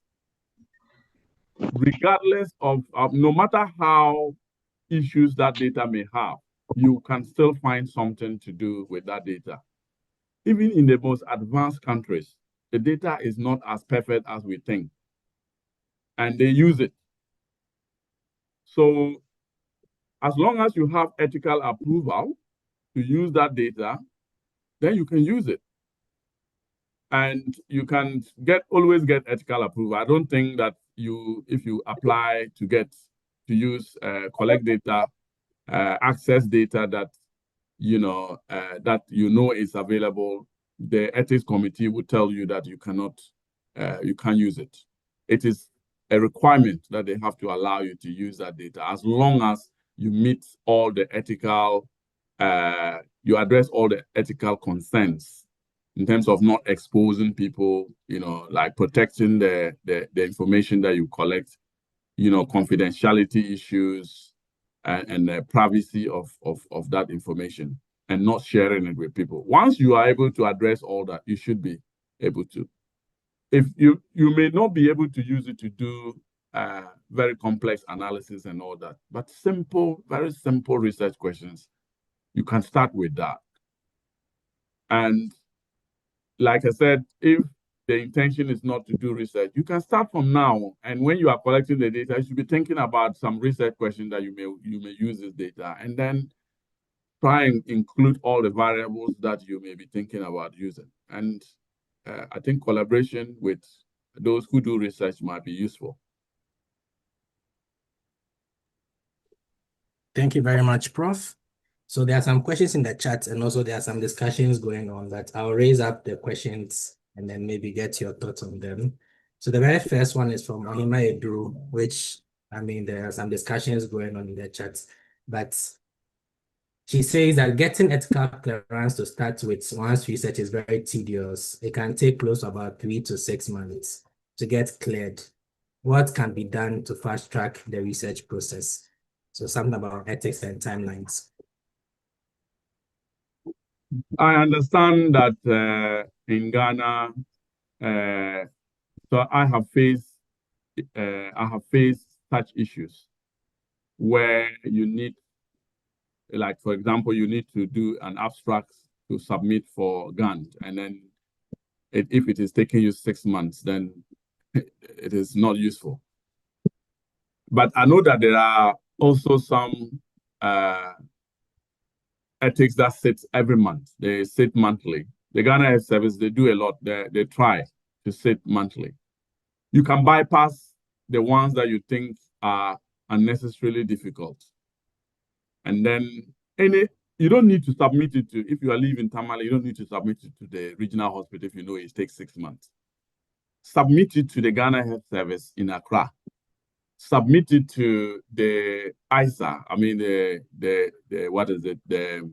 regardless of no matter how issues that data may have, you can still find something to do with that data. Even in the most advanced countries, the data is not as perfect as we think, and they use it. So as long as you have ethical approval to use that data, then you can use it. And you can always get ethical approval. I don't think that if you apply to collect data, access data that is available, the ethics committee will tell you that you can't use it. It is a requirement that they have to allow you to use that data as long as you meet all the ethical, you address all the ethical concerns in terms of not exposing people, like protecting the information that you collect, confidentiality issues and the privacy of that information, and not sharing it with people. Once you are able to address all that, you should be able to. if you may not be able to use it to do very complex analysis and all that, but simple, very simple research questions, you can start with that. And like I said, if the intention is not to do research, you can start from now. And when you are collecting the data, you should be thinking about some research questions that you may use this data, and then try and include all the variables that you may be thinking about using. And I think collaboration with those who do research might be useful. Thank you very much, Prof. So there are some questions in the chat, and also there are some discussions going on that I'll raise up the questions and then maybe get your thoughts on them. So the very first one is from Ohima Edru, which, I mean, there are some discussions going on in the chat, but she says that getting ethical clearance to start with once research is very tedious. It can take close to about 3 to 6 months to get cleared. What can be done to fast track the research process? So something about ethics and timelines. I understand that in Ghana, so I have faced such issues where you need, like for example, you need to do an abstract to submit for Gantt, and then if it is taking you 6 months, then it is not useful. But I know that there are also some ethics that sit every month. They sit monthly. The Ghana Health Service, they do a lot. They try to sit monthly. You can bypass the ones that you think are unnecessarily difficult. And then you don't need to submit it to, if you are leaving Tamale, you don't need to submit it to the regional hospital if you know it takes 6 months. Submit it to the Ghana Health Service in Accra. Submit it to the ISA, I mean what is it, the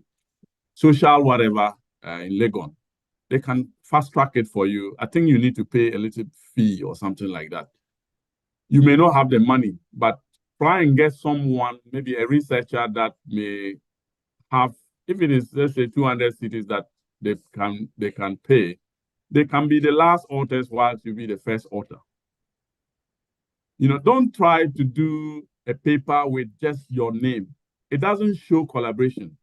social whatever in Legon. They can fast track it for you. I think you need to pay a little fee or something like that. You may not have the money, but try and get someone, maybe a researcher that may have, if it is, let's say 200 cities that they can pay, they can be the last authors whilst you be the first author. You know, don't try to do a paper with just your name. It doesn't show collaboration.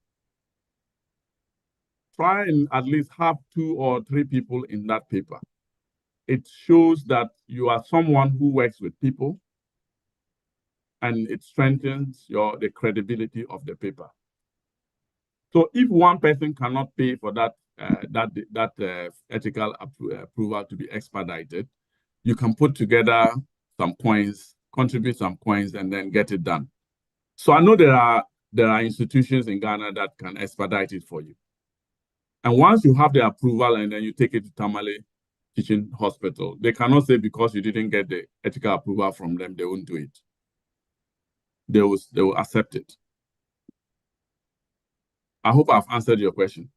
Try and at least have 2 or 3 people in that paper. It shows that you are someone who works with people, and it strengthens the credibility of the paper. So if one person cannot pay for that ethical approval to be expedited, you can put together some coins, contribute some coins, and then get it done. So I know there are institutions in Ghana that can expedite it for you. And once you have the approval and then you take it to Tamale Teaching Hospital, they cannot say because you didn't get the ethical approval from them, they won't do it. They will accept it. I hope I've answered your question.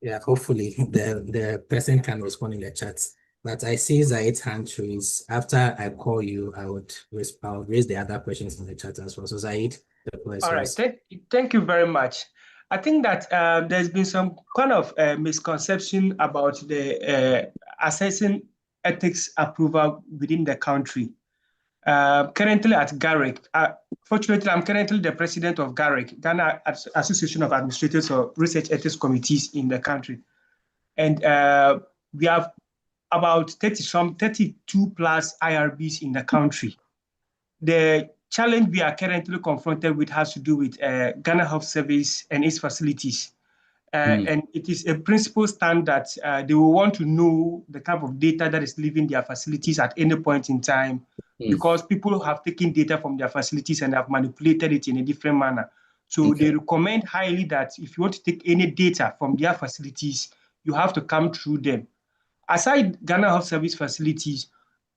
Yeah, hopefully the person can respond in the chat. But I see Zaid's hand raised. After I call you, I'll raise the other questions in the chat as well. So Zaid, the floor is All right, yours. thank you very much. I think that there's been some kind of misconception about the assessing ethics approval within the country. Currently at GARIC, fortunately, I'm currently the president of GARIC, Ghana Association of Administrators of Research Ethics Committees in the country. And we have about 32 plus IRBs in the country. The challenge we are currently confronted with has to do with Ghana Health Service and its facilities. And it is a principal stand that they will want to know the type of data that is leaving their facilities at any point in time, because people have taken data from their facilities and have manipulated it in a different manner. So they recommend highly that if you want to take any data from their facilities, you have to come through them. Aside Ghana Health Service facilities,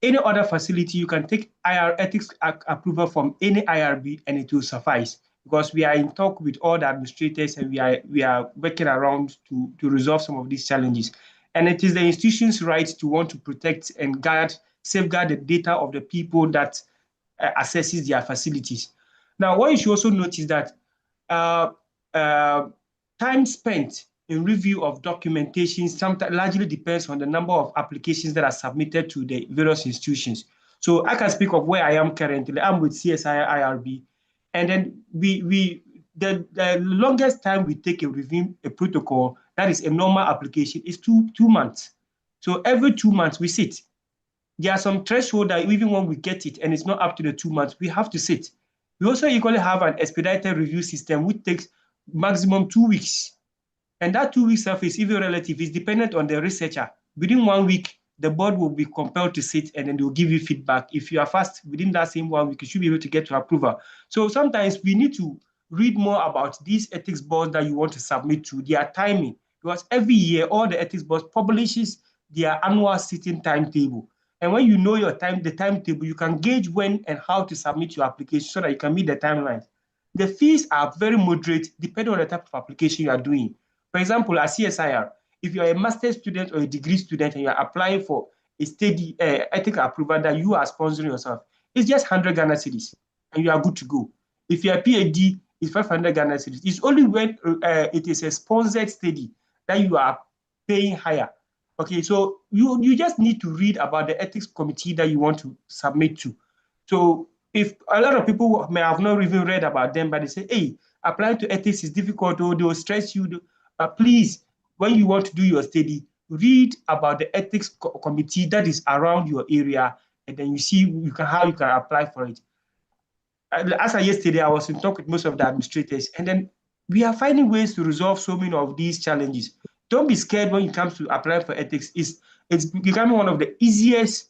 any other facility, you can take IR ethics approval from any IRB and it will suffice, because we are in talk with all the administrators and we are working around to resolve some of these challenges. And it is the institution's right to want to protect and safeguard the data of the people that assesses their facilities. Now, what you should also notice that time spent in review of documentation, sometimes largely depends on the number of applications that are submitted to the various institutions. So I can speak of where I am currently. I'm with CSIR IRB, and then the longest time we take a review a protocol, that is a normal application, is two months. So every 2 months we sit. There are some threshold that even when we get it and it's not up to the 2 months, we have to sit. We also equally have an expedited review system which takes maximum 2 weeks. And that 2 week surface, even relative, is dependent on the researcher. Within 1 week, the board will be compelled to sit and then they'll give you feedback. If you are fast within that same 1 week, you should be able to get to approval. So sometimes we need to read more about these ethics boards that you want to submit to, their timing, because every year all the ethics boards publishes their annual sitting timetable. And when you know the timetable, you can gauge when and how to submit your application so that you can meet the timeline. The fees are very moderate depending on the type of application you are doing. For example, at CSIR, if you're a master's student or a degree student and you're applying for a study ethical approval that you are sponsoring yourself, it's just 100 Ghana cedis and you are good to go. If you're a PhD, it's 500 Ghana cedis. It's only when it is a sponsored study that you are paying higher. Okay, so you just need to read about the ethics committee that you want to submit to. So if a lot of people may have not even read about them, but they say, hey, applying to ethics is difficult, or they'll stress you. Please, when you want to do your study, read about the ethics committee that is around your area, and then you see how you can apply for it. As of yesterday, I was in talk with most of the administrators, and then we are finding ways to resolve so many of these challenges. Don't be scared when it comes to applying for ethics. It's becoming one of the easiest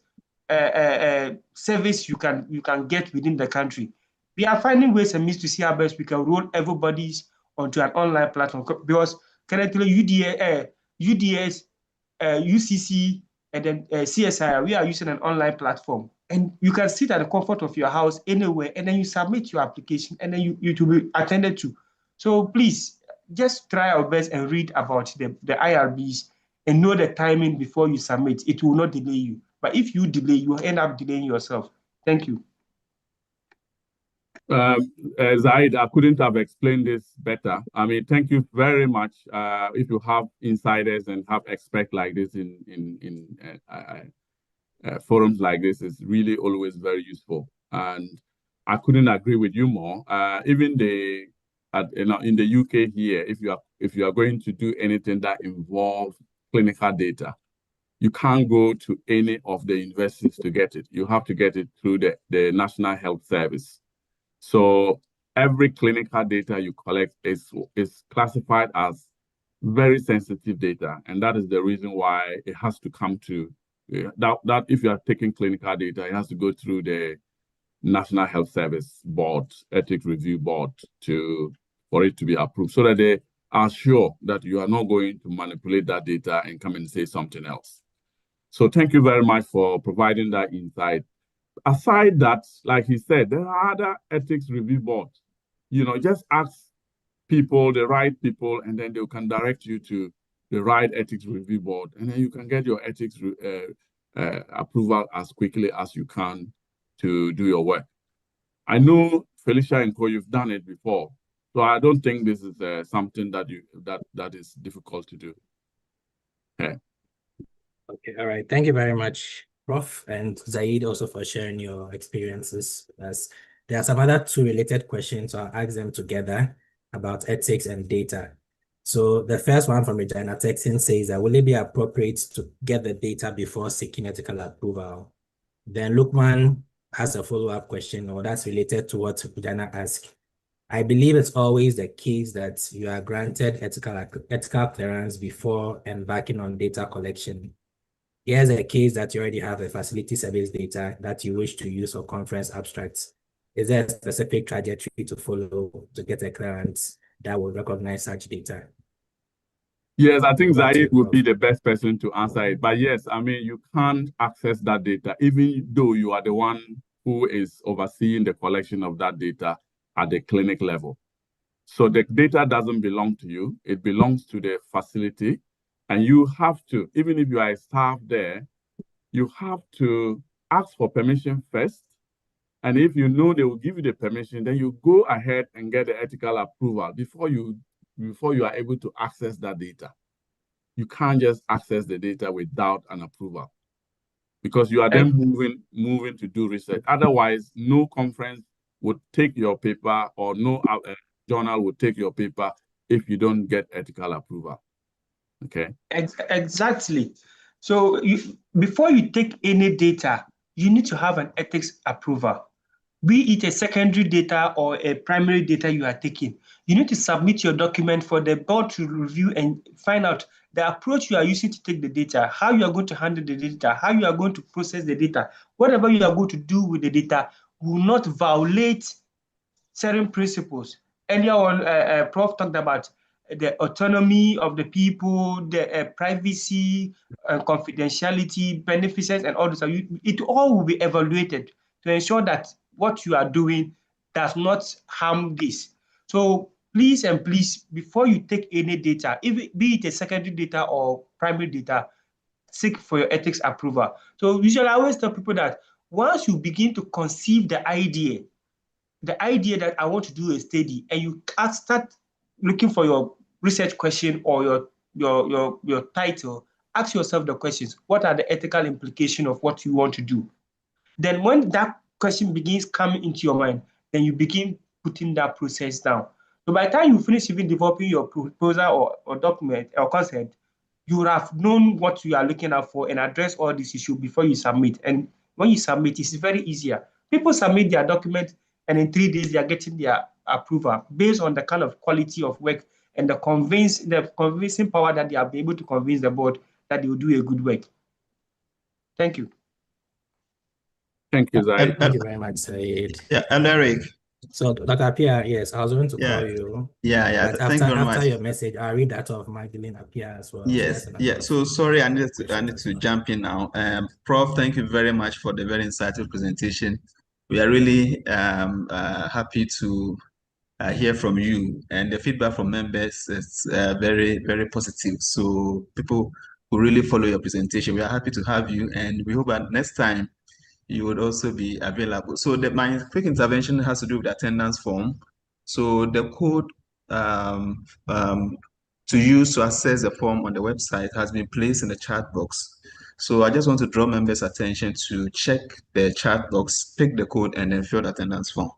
service you can get within the country. We are finding ways and means to see how best we can roll everybody's onto an online platform, because currently UDS, UCC, and then CSIR, we are using an online platform. And you can sit at the comfort of your house anywhere, and then you submit your application, and then you to be attended to. So please, just try our best and read about the IRBs and know the timing before you submit. It will not delay you. But if you delay, you will end up delaying yourself. Thank you. Zaid, I couldn't have explained this better. I mean, thank you very much. If you have insiders and have experts like this in forums like this, is really always very useful. And I couldn't agree with you more. Even in the UK here, if you are going to do anything that involves clinical data, you can't go to any of the universities to get it. You have to get it through the National Health Service. So every clinical data you collect is classified as very sensitive data. And that is the reason why it has to come to that if you are taking clinical data, it has to go through the National Health Service Board, Ethics Review Board, for it to be approved, so that they are sure that you are not going to manipulate that data and come and say something else. So thank you very much for providing that insight. Aside that, like he said, there are other ethics review boards. Just ask people, the right people, and then they can direct you to the right ethics review board, and then you can get your ethics approval as quickly as you can to do your work. I know, Felicia and Co, you've done it before, so I don't think this is something that is difficult to do. Okay. Okay, all right. Thank you very much, Prof. and Zaid, also for sharing your experiences. As there are some other two related questions, so I'll ask them together about ethics and data. So the first one from Regina Texan says that will it be appropriate to get the data before seeking ethical approval? Then Lukman has a follow-up question, or that's related to what Regina asked. I believe it's always the case that you are granted ethical clearance before embarking on data collection. Here's a case that you already have a facility service data that you wish to use for conference abstracts. Is there a specific trajectory to follow to get a clearance that will recognize such data? Yes, I think Zaid would be the best person to answer it. But yes, I mean, you can't access that data, even though you are the one who is overseeing the collection of that data at the clinic level. So the data doesn't belong to you. It belongs to the facility. And you have to, even if you are a staff there, you have to ask for permission first. And if you know they will give you the permission, then you go ahead and get the ethical approval before you before you are able to access that data. You can't just access the data without an approval, because you are then moving to do research. Otherwise, no conference would take your paper, or no journal would take your paper if you don't get ethical approval. Okay. Exactly. So before you take any data, you need to have an ethics approval. Be it a secondary data or a primary data you are taking, you need to submit your document for the board to review and find out the approach you are using to take the data, how you are going to handle the data, how you are going to process the data. Whatever you are going to do with the data will not violate certain principles. Earlier on, Prof talked about the autonomy of the people, the privacy, confidentiality, beneficence, and all this. It all will be evaluated to ensure that what you are doing does not harm this. So please and please, before you take any data, be it a secondary data or primary data, seek for your ethics approval. So usually I always tell people that once you begin to conceive the idea that I want to do a study, and you start looking for your research question or your title, ask yourself the questions. What are the ethical implications of what you want to do? Then when that question begins coming into your mind, then you begin putting that process down. So by the time you finish even developing your proposal or document or concept, you would have known what you are looking out for and address all these issues before you submit. And when you submit, it's very easier. People submit their document, and in 3 days, they are getting their approval based on the kind of quality of work and the convincing power that they are able to convince the board that they will do a good work. Thank you. Thank you, Zaid. Thank you very much, Zaid. Yeah, and Eric. So, Dr. Apia, yes, I was going to call you. Yeah. But Thank you very after much. your message, I'll read that of Magdalene Apia as well. Yes, So sorry, I need to jump in now. Prof, thank you very much for the very insightful presentation. We are really happy to hear from you, and the feedback from members is very, very positive. So people who really follow your presentation, we are happy to have you, and we hope that next time you would also be available. So my quick intervention has to do with the attendance form. So the code to use to access the form on the website has been placed in the chat box. So I just want to draw members' attention to check the chat box, pick the code, and then fill the attendance form.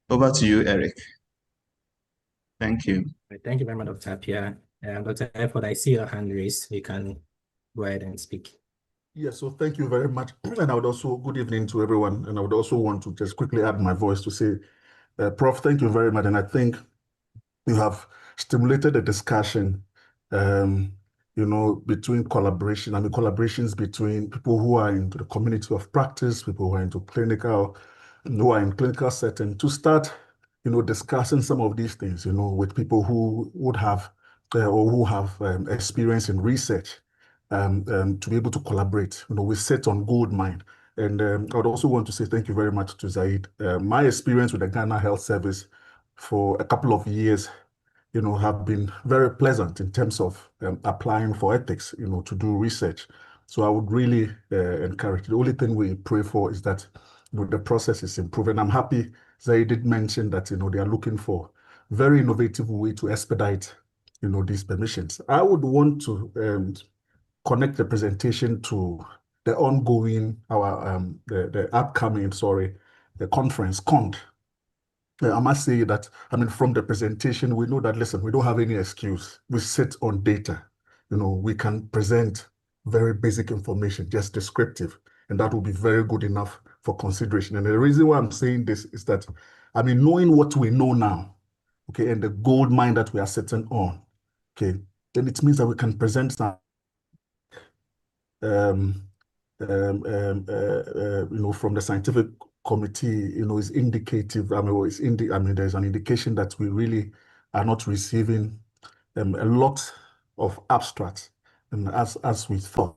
Over to you, Eric. Thank you. Thank you very much, Dr. Apia. Dr. Efford, I see your hand raised. You can go ahead and speak. Yes, so thank you very much. And I would also, good evening to everyone. And I would also want to just quickly add my voice to say, Prof, thank you very much. And I think you have stimulated a discussion, between collaboration. I mean, collaborations between people who are into the community of practice, people who are into who are in clinical setting, to start, discussing some of these things, with people who would have or who have experience in research, to be able to collaborate. We sit on gold mine. And I would also want to say thank you very much to Zaid. My experience with the Ghana Health Service for a couple of years, have been very pleasant in terms of applying for ethics, to do research. So I would really encourage. The only thing we pray for is that the process is improving. I'm happy Zaid did mention that they are looking for very innovative way to expedite these permissions. I would want to connect the presentation to the ongoing the upcoming the conference COND. I must say that, from the presentation, we know that, listen, we don't have any excuse. We sit on data. We can present very basic information, just descriptive, and that will be very good enough for consideration. And the reason why I'm saying this is that, knowing what we know now, okay, and the gold mine that we are sitting on, okay, then it means that we can present some from the scientific committee, is indicative. There's an indication that we really are not receiving a lot of abstracts, and as we thought.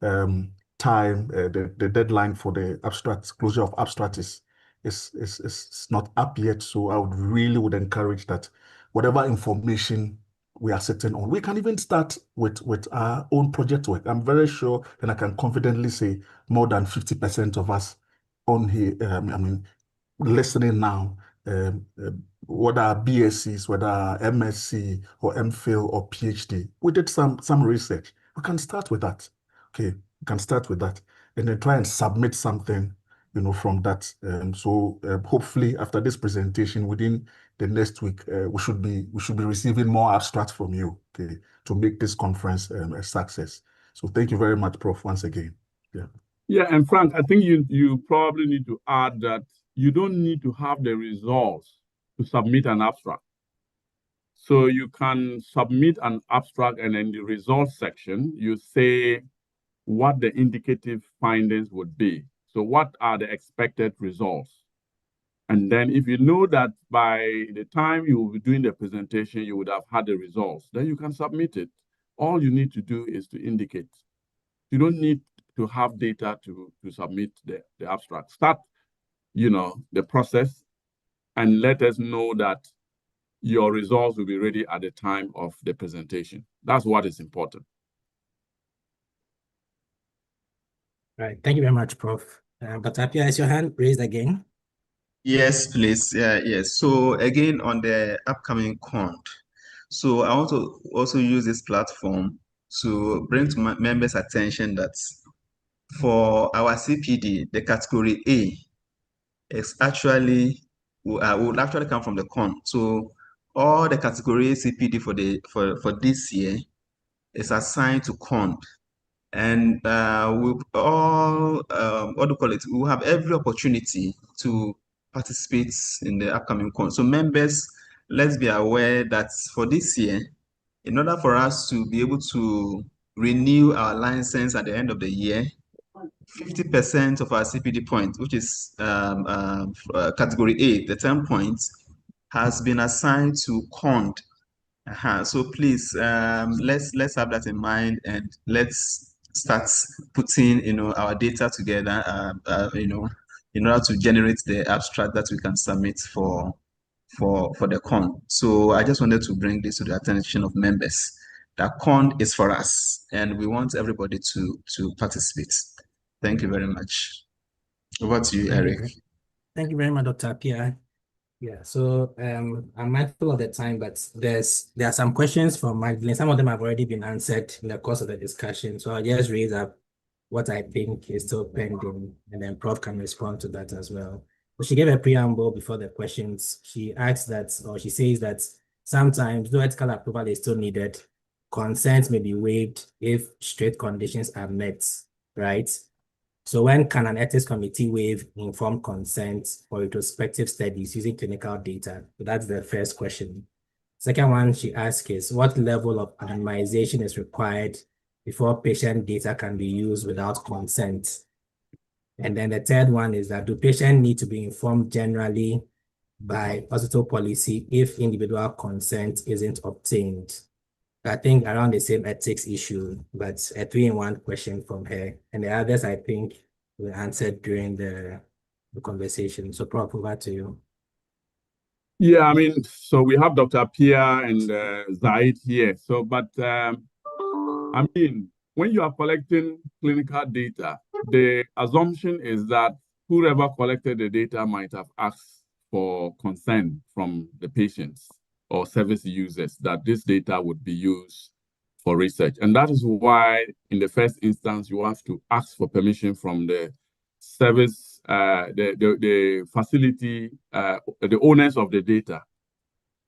Time, the deadline for the closure of abstract is not up yet. So I would encourage that whatever information we are sitting on, we can even start with our own project work. I'm very sure, and I can confidently say more than 50% of us on here, listening now, whether BScs, whether MSc or MPhil or PhD, we did some research. We can start with that. Okay, we can start with that, and then try and submit something, from that. So hopefully after this presentation, within the next week, we should be receiving more abstracts from you, okay, to make this conference a success. So thank you very much, Prof. Once again. Yeah. Yeah, and Frank, I think you probably need to add that you don't need to have the results to submit an abstract. So you can submit an abstract, and in the results section, you say what the indicative findings would be. So what are the expected results? And then if you know that by the time you will be doing the presentation, you would have had the results, then you can submit it. All you need to do is to indicate. You don't need to have data to submit the abstract. Start, the process, and let us know that your results will be ready at the time of the presentation. That's what is important. All right. Thank you very much, Prof. Dr. Apia, is your hand raised again? Yes, please. Yes. So again, on the upcoming COND, so I want to also use this platform to bring to my members' attention that for our CPD, the category A is actually will actually come from the COND. So all the category CPD for this year is assigned to COND. And we all, what do you call it? We will have every opportunity to participate in the upcoming COND. So members, let's be aware that for this year, in order for us to be able to renew our license at the end of the year, 50% of our CPD points, which is category A, the 10 points, has been assigned to COND. So please, let's have that in mind, and let's start putting our data together, in order to generate the abstract that we can submit for the COND. So I just wanted to bring this to the attention of members that COND is for us, and we want everybody to participate. Thank you very much. Over to you, Eric. Thank you very much, Dr. Apia. Yeah, so I'm mindful of the time, but there are some questions from Magdalene. Some of them have already been answered in the course of the discussion. So I'll just raise up what I think is still pending, and then Prof can respond to that as well. So she gave a preamble before the questions. She asks that, or she says that sometimes, though ethical approval is still needed, consent may be waived if strict conditions are met, right? So when can an ethics committee waive informed consent for retrospective studies using clinical data? So that's the first question. Second one she asks is, what level of anonymization is required before patient data can be used without consent? And then the third one is that, do patients need to be informed generally by hospital policy if individual consent isn't obtained? I think around the same ethics issue, but a 3-in-1 question from her. And the others, I think, were answered during the conversation. So, Prof, over to you. Yeah, so we have Dr. Pia and Zaid here. So, but when you are collecting clinical data, the assumption is that whoever collected the data might have asked for consent from the patients or service users that this data would be used for research. And that is why, in the first instance, you have to ask for permission from the service, the facility, the owners of the data.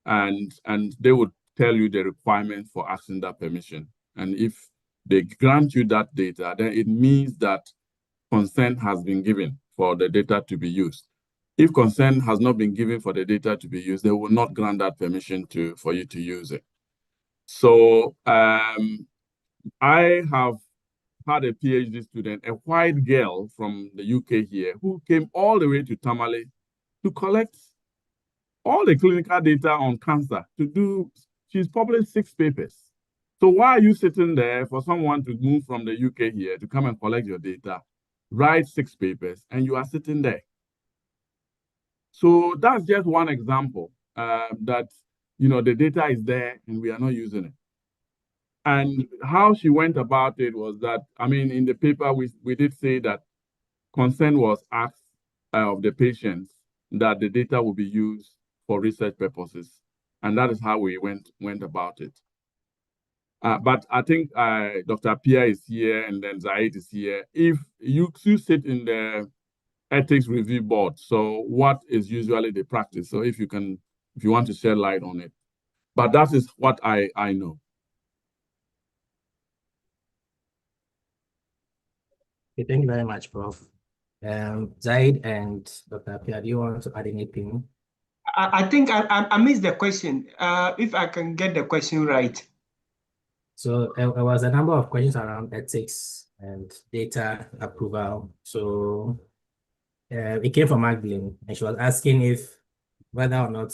And they would tell you the requirement for asking that permission. And if they grant you that data, then it means that consent has been given for the data to be used. If consent has not been given for the data to be used, they will not grant that permission for you to use it. So I have had a PhD student, a white girl from the UK here, who came all the way to Tamale to collect all the clinical data on cancer she's published 6 papers. So why are you sitting there for someone to move from the UK here to come and collect your data, write 6 papers, and you are sitting there? So that's just one example that, the data is there and we are not using it. And how she went about it was that, in the paper, we did say that consent was asked of the patients that the data will be used for research purposes. And that is how we went about it. But I think Dr. Pia is here and then Zaid is here. If you sit in the ethics review board, so what is usually the practice? So if you want to shed light on it. But that is what I know. Okay, thank you very much, Prof. Zaid and Dr. Pia, do you want to add anything? I think I missed the question. If I can get the question right. So there was a number of questions around ethics and data approval. So it came from Magdalene, and she was asking if whether or not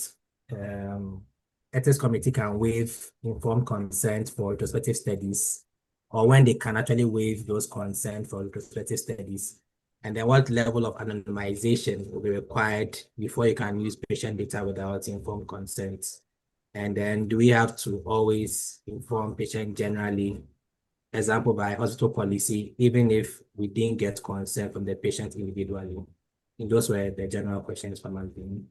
ethics committee can waive informed consent for retrospective studies, or when they can actually waive those consent for retrospective studies, and then what level of anonymization will be required before you can use patient data without informed consent. And then do we have to always inform patient generally, example by hospital policy, even if we didn't get consent from the patient individually? And those were the general questions from Magdalene.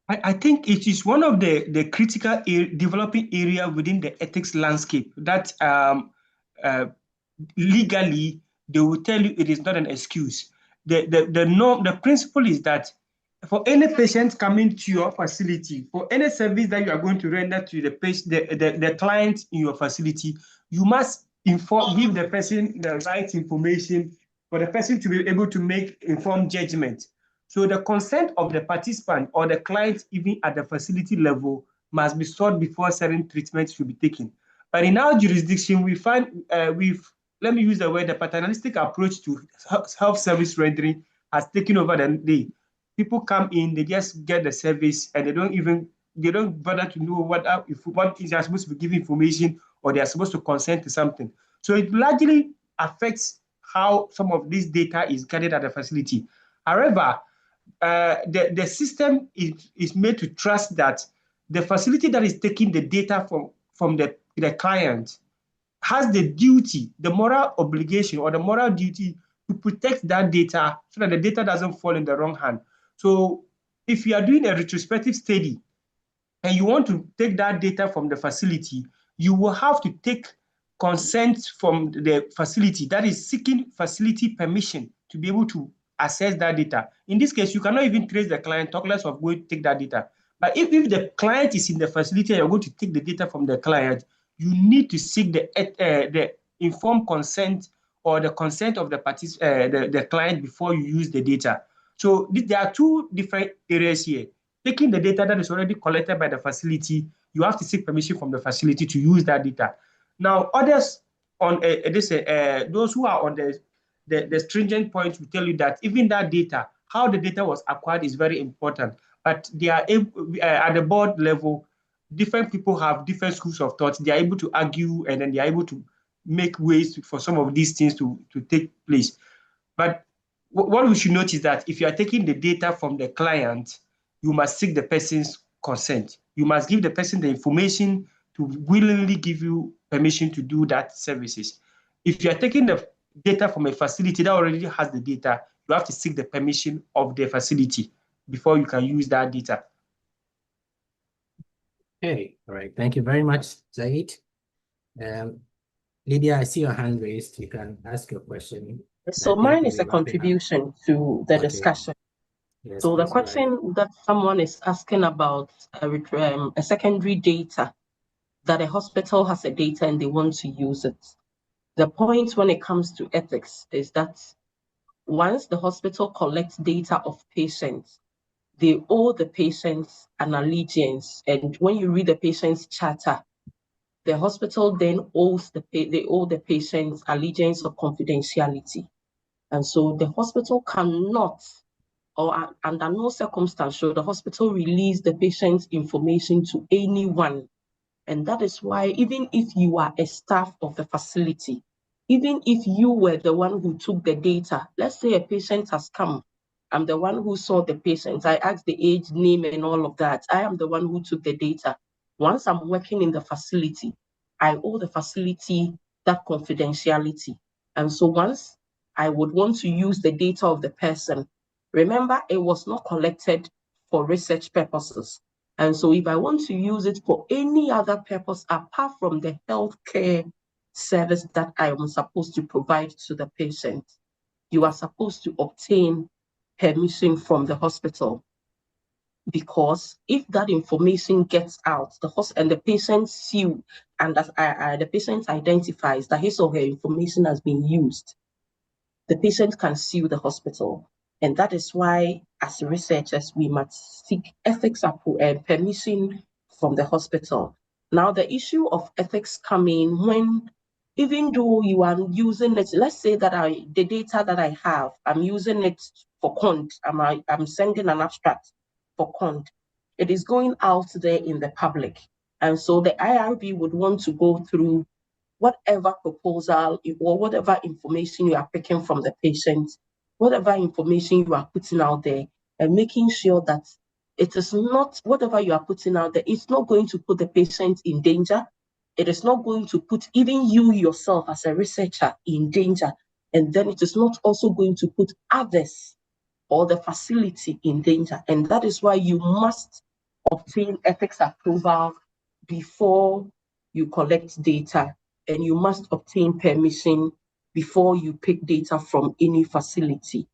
I think it is one of the critical developing area within the ethics landscape that legally they will tell you it is not an excuse. The principle is that for any patient coming to your facility, for any service that you are going to render to the patient, the client in your facility, you must give the person the right information for the person to be able to make informed judgment. So the consent of the participant or the client, even at the facility level, must be sought before certain treatments should be taken. But in our jurisdiction, we find let me use the word, the paternalistic approach to health service rendering has taken over the day. People come in, they just get the service, and they don't bother to know what is they are supposed to be giving information, or they are supposed to consent to something. So it largely affects how some of this data is gathered at the facility. However, the system is made to trust that the facility that is taking the data from the client has the duty, the moral obligation or the moral duty to protect that data so that the data doesn't fall in the wrong hand. So if you are doing a retrospective study and you want to take that data from the facility, you will have to take consent from the facility, that is seeking facility permission to be able to access that data. In this case, you cannot even trace the client, talk less of going to take that data. But if the client is in the facility and you're going to take the data from the client, you need to seek the informed consent or the consent of the client before you use the data. So there are two different areas here. Taking the data that is already collected by the facility, you have to seek permission from the facility to use that data. Now, others on those who are on the stringent point will tell you that even that data, how the data was acquired is very important. But they are at the board level, different people have different schools of thought. They are able to argue, and then they are able to make ways for some of these things to take place. But what we should note is that if you are taking the data from the client, you must seek the person's consent. You must give the person the information to willingly give you permission to do that services. If you are taking the data from a facility that already has the data, you have to seek the permission of the facility before you can use that data. Okay, all right. Thank you very much, Zaid. Lydia, I see your hand raised. You can ask your question. So mine is a contribution to the discussion. Yes, so the please, question that someone is asking about a secondary data, that a hospital has a data and they want to use it. The point when it comes to ethics is that once the hospital collects data of patients, they owe the patients an allegiance. And when you read the patient's charter, the hospital then owes they owe the patients allegiance of confidentiality. And so the hospital cannot, or under no circumstance, should the hospital release the patient's information to anyone. And that is why, even if you are a staff of the facility, even if you were the one who took the data, let's say a patient has come, I'm the one who saw the patient, I asked the age, name, and all of that. I am the one who took the data. Once I'm working in the facility, I owe the facility that confidentiality. And so once I would want to use the data of the person, Remember, it was not collected for research purposes. And so if I want to use it for any other purpose apart from the healthcare service that I am supposed to provide to the patient, you are supposed to obtain permission from the hospital. Because if that information gets out, and the patient sue, and the patient identifies that his or her information has been used, the patient can sue the hospital. And that is why, as researchers, we must seek ethics permission from the hospital. Now, the issue of ethics come in when, even though you are using it, let's say that the data that I have, I'm using it for cont, I'm sending an abstract for cont. It is going out there in the public. And so the IRB would want to go through whatever proposal or whatever information you are picking from the patient, whatever information you are putting out there, and making sure that it is not, whatever you are putting out there, it's not going to put the patient in danger. It is not going to put even you yourself as a researcher in danger. And then it is not also going to put others or the facility in danger. And that is why you must obtain ethics approval before you collect data, and you must obtain permission before you pick data from any facility.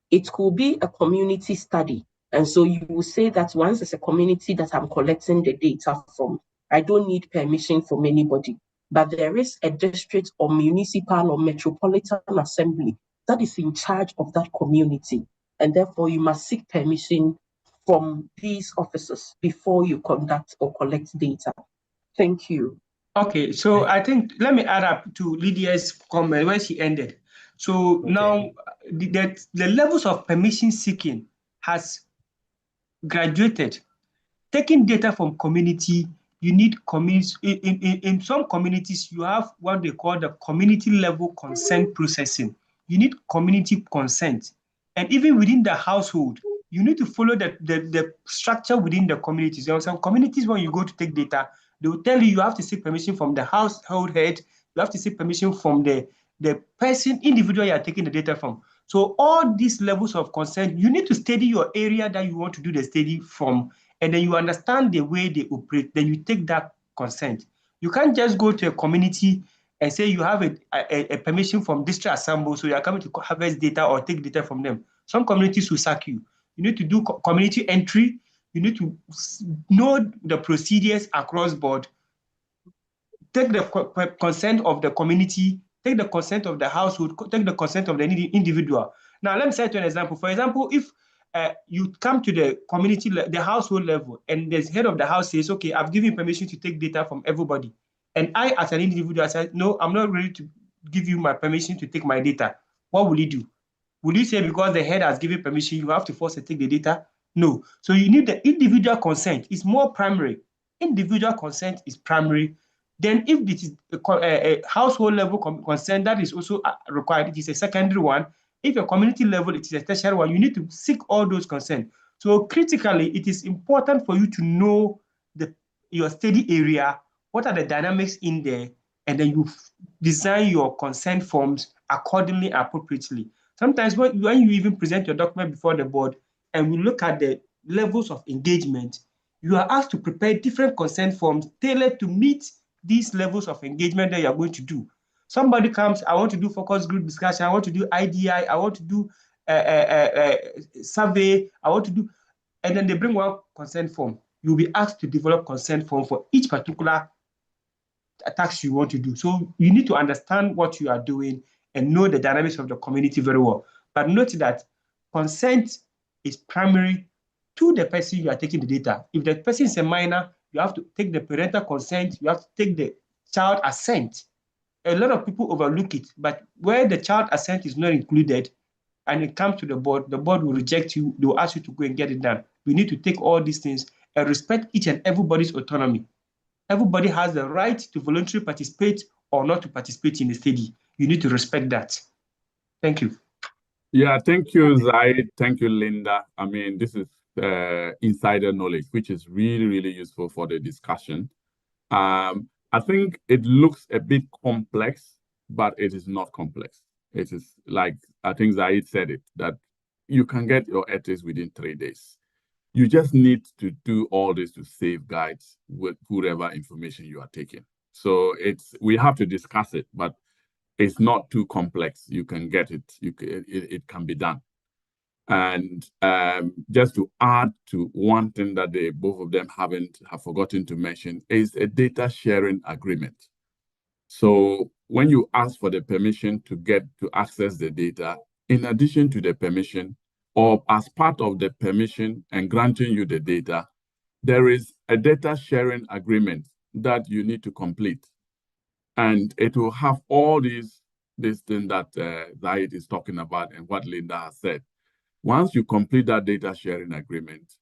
It could be a community study. And so you will say that once it's a community that I'm collecting the data from, I don't need permission from anybody. But there is a district or municipal or metropolitan assembly that is in charge of that community. And therefore, you must seek permission from these officers before you conduct or collect data. Thank you. Okay, so I think let me add up to Lydia's comment where she ended. So now the levels of permission seeking has graduated. Taking data from community, you need communities. In some communities, you have what they call the community level consent processing. You need community consent. And even within the household, you need to follow the structure within the communities. There are some communities when you go to take data, they will tell you have to seek permission from the household head, you have to seek permission from the person, individual you are taking the data from. So all these levels of consent, you need to study your area that you want to do the study from, and then you understand the way they operate, then you take that consent. You can't just go to a community and say you have a permission from district assembly, so you are coming to harvest data or take data from them. Some communities will sack you. You need to do community entry. You need to know the procedures across board. Take the consent of the community, take the consent of the household, take the consent of the individual. Now, let me cite an example. For example, if you come to the community, the household level, and the head of the house says, okay, I've given permission to take data from everybody. And I, as an individual, said, no, I'm not ready to give you my permission to take my data. What will you do? Will you say because the head has given permission, you have to force to take the data? No. So you need the individual consent. It's more primary. Individual consent is primary. Then if it is a household level consent, that is also required. It is a secondary one. If a community level, it is a tertiary one. You need to seek all those consent. So critically, it is important for you to know your study area, what are the dynamics in there, and then you design your consent forms accordingly, appropriately. Sometimes when you even present your document before the board and we look at the levels of engagement, you are asked to prepare different consent forms tailored to meet these levels of engagement that you are going to do. Somebody comes, I want to do focus group discussion, I want to do IDI, I want to do survey, I want to do, and then they bring one consent form. You'll be asked to develop consent form for each particular task you want to do. So you need to understand what you are doing and know the dynamics of the community very well. But note that consent is primary to the person you are taking the data. If the person is a minor, you have to take the parental consent, you have to take the child assent. A lot of people overlook it, but where the child assent is not included and it comes to the board will reject you, they will ask you to go and get it done. We need to take all these things and respect each and everybody's autonomy. Everybody has the right to voluntarily participate or not to participate in the study. You need to respect that. Thank you. Yeah, thank you, Zaid. Thank you, Linda. I mean, this is insider knowledge, which is really, really useful for the discussion. I think it looks a bit complex, but it is not complex. It is like, I think Zaid said it, that you can get your ethics within 3 days. You just need to do all this to safeguard with whatever information you are taking. So we have to discuss it, but it's not too complex. You can get it. It can be done. And just to add to one thing that both of them have forgotten to mention is a data sharing agreement. So when you ask for the permission to access the data, in addition to the permission, or as part of the permission and granting you the data, there is a data sharing agreement that you need to complete. And it will have all this thing that Zaid is talking about and what Linda has said. Once you complete that data sharing agreement,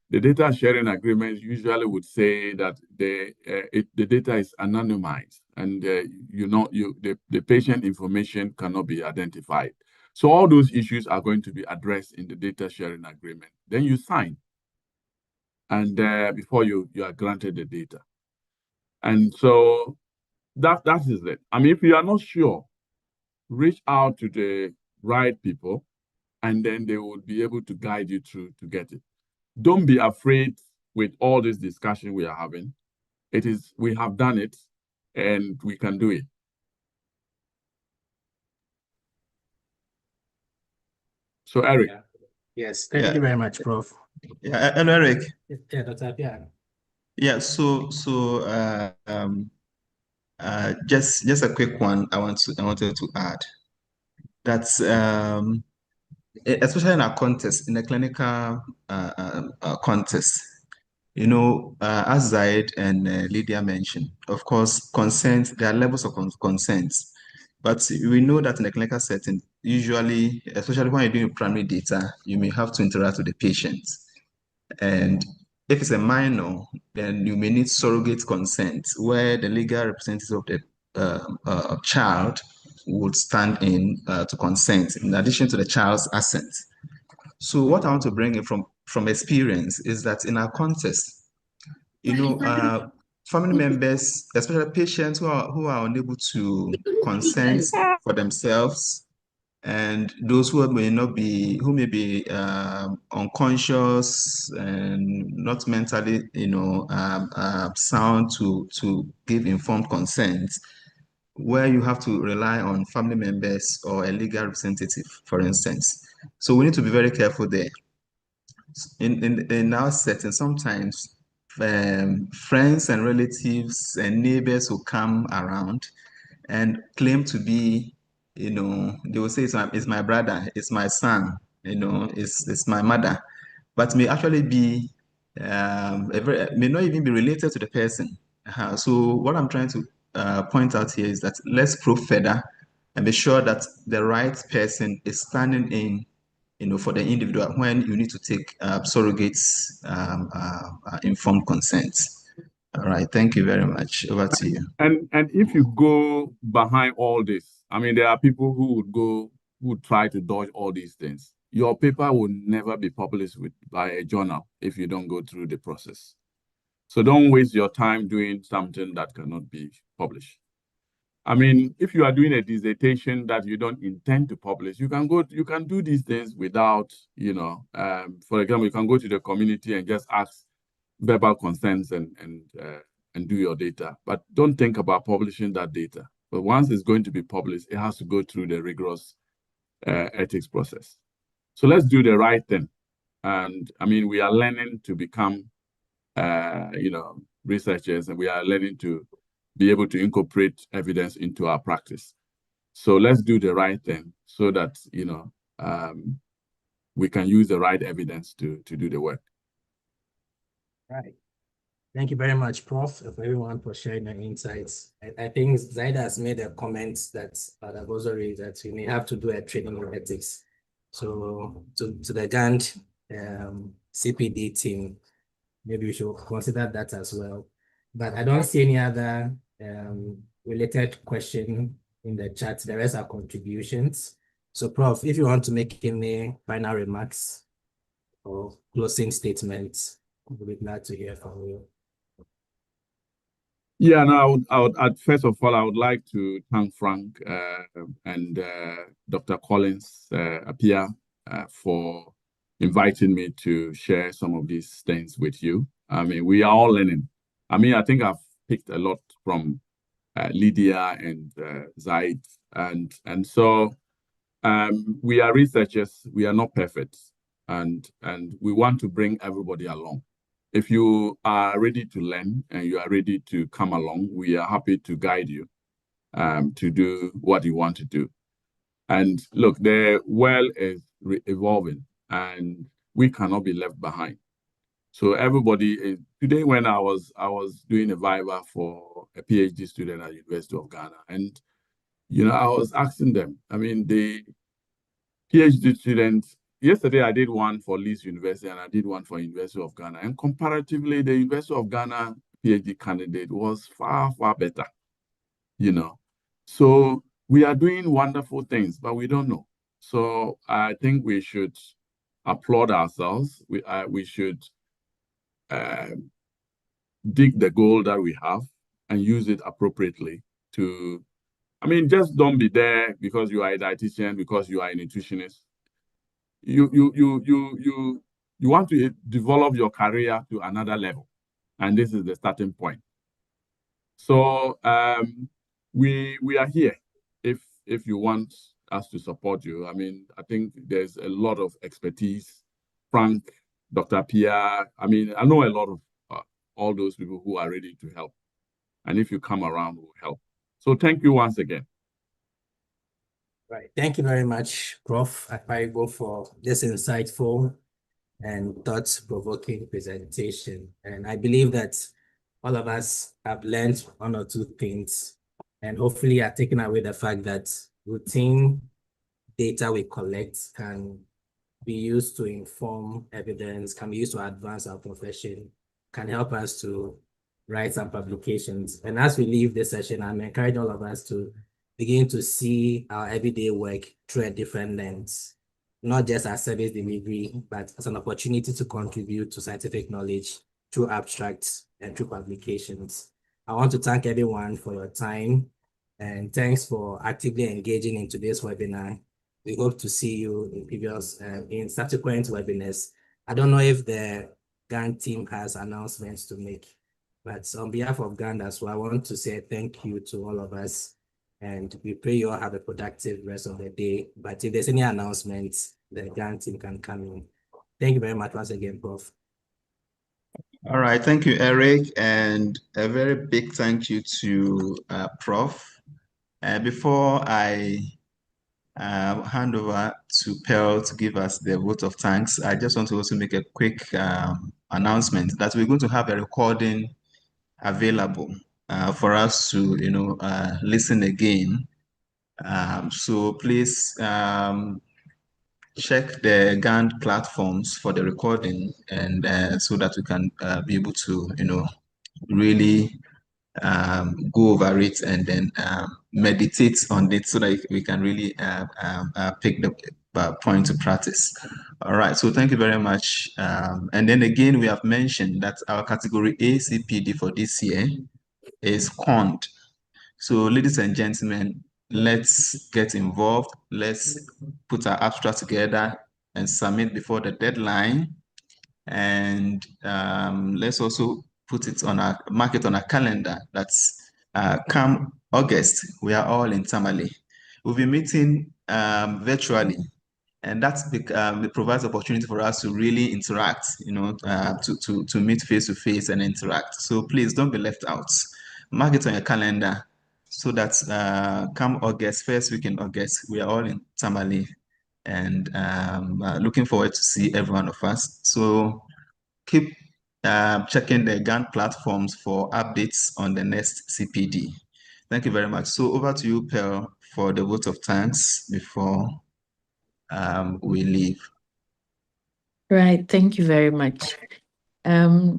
the data sharing agreement usually would say that the data is anonymized and the patient information cannot be identified. So all those issues are going to be addressed in the data sharing agreement. Then you sign, and before you are granted the data. And so that is it. I mean, if you are not sure, reach out to the right people, and then they will be able to guide you through to get it. Don't be afraid with all this discussion we are having. We have done it, and we can do it. So, Eric. Yeah. Yes, thank you very much, Prof. Yeah, and Eric. Yeah, Dr. Apia. Yeah, so just a quick one I wanted to add. That's especially in our context, in the clinical context, as Zaid and Lydia mentioned, of course, consent, there are levels of consent. But we know that in a clinical setting, usually, especially when you're doing primary data, you may have to interact with the patient. And if it's a minor, then you may need surrogate consent, where the legal representative of the child would stand in to consent, in addition to the child's assent. So what I want to bring in from experience is that in our context, family members, especially patients who are unable to consent for themselves, and those who may be unconscious and not mentally, sound to give informed consent, where you have to rely on family members or a legal representative, for instance. So we need to be very careful there. In our setting, sometimes friends and relatives and neighbors will come around and claim to be, they will say it's my brother, it's my son, it's my mother, but may actually be may not even be related to the person. So what I'm trying to point out here is that let's probe further and be sure that the right person is standing in, for the individual when you need to take surrogates informed consent. All right, thank you very much. Over to you. And if you go behind all this, I mean, there are people who would try to dodge all these things. Your paper will never be published by a journal if you don't go through the process. So don't waste your time doing something that cannot be published. I mean, if you are doing a dissertation that you don't intend to publish, you can do these things without, for example, you can go to the community and just ask verbal consents and do your data, but don't think about publishing that data. But once it's going to be published, it has to go through the rigorous ethics process. So let's do the right thing. And I mean, we are learning to become, researchers, and we are learning to be able to incorporate evidence into our practice. So let's do the right thing so that, we can use the right evidence to do the work. Right. Thank you very much, Prof, and everyone for sharing your insights. I think Zaida has made a comment that that we may have to do a training in ethics. So to the GAND CPD team, maybe we should consider that as well. But I don't see any other related question in the chat. The rest are contributions. So Prof, if you want to make any final remarks or closing statements, we'll be glad to hear from you. Yeah, no, first of all, I would like to thank Frank and Dr. Collins Apia for inviting me to share some of these things with you. I mean, we are all learning. I mean, I think I've picked a lot from Lydia and Zaid, and so we are researchers. We are not perfect, and we want to bring everybody along. If you are ready to learn and you are ready to come along, we are happy to guide you to do what you want to do. And look, the world is evolving, and we cannot be left behind. So everybody is, today when I was doing a viva for a PhD student at University of Ghana, and I was asking them. I mean, the PhD students. Yesterday I did one for Leeds University and I did one for University of Ghana, and comparatively, the University of Ghana PhD candidate was far better. So we are doing wonderful things, but we don't know. So I think we should applaud ourselves. We should dig the gold that we have and use it appropriately to, I mean, just don't be there because you are a dietitian, because you are a nutritionist. You want to develop your career to another level, and this is the starting point. So we are here if you want us to support you. I mean, I think there's a lot of expertise. Frank, Dr. Pia, I mean, I know a lot of all those people who are ready to help. And if you come around, we'll help. So thank you once again. Right. Thank you very much, Prof. Akparibo, for this insightful and thought-provoking presentation. And I believe that all of us have learned one or two things, and hopefully are taking away the fact that routine data we collect can be used to inform evidence, can be used to advance our profession, can help us to write some publications. And as we leave this session, I'm encouraging all of us to begin to see our everyday work through a different lens, not just as service delivery, but as an opportunity to contribute to scientific knowledge through abstracts and through publications. I want to thank everyone for your time, and thanks for actively engaging in today's webinar. We hope to see you in subsequent webinars. I don't know if the GAN team has announcements to make, but on behalf of GAN as well, I want to say thank you to all of us, and we pray you all have a productive rest of the day. But if there's any announcements, the GAN team can come in. Thank you very much once again, Prof. All right, thank you, Eric, and a very big thank you to Prof. Before I hand over to Pearl to give us the vote of thanks, I just want to also make a quick announcement that we're going to have a recording available for us to, listen again. So please check the GAN platforms for the recording, and so that we can be able to, really go over it and then meditate on it so that we can really pick the point to practice. All right, so thank you very much. And then again, we have mentioned that our category A CPD for this year is COND. So ladies and gentlemen, let's get involved. Let's put our abstract together and submit before the deadline. And let's also mark it on our calendar. That's come August, we are all in Tamale. We'll be meeting virtually, and it provides opportunity for us to really interact, to meet face to face and interact. So please don't be left out. Mark it on your calendar so that come August, first week in August, we are all in Tamale, and looking forward to see every one of us. So keep checking the GAN platforms for updates on the next CPD. Thank you very much. So over to you, Pearl, for the vote of thanks before we leave. Right, thank you very much.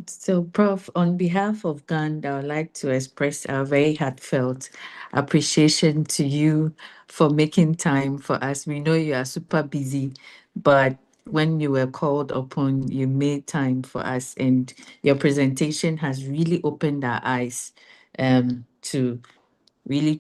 So Prof, on behalf of GAN, I would like to express our very heartfelt appreciation to you for making time for us. We know you are super busy, but when you were called upon, you made time for us, and your presentation has really opened our eyes to really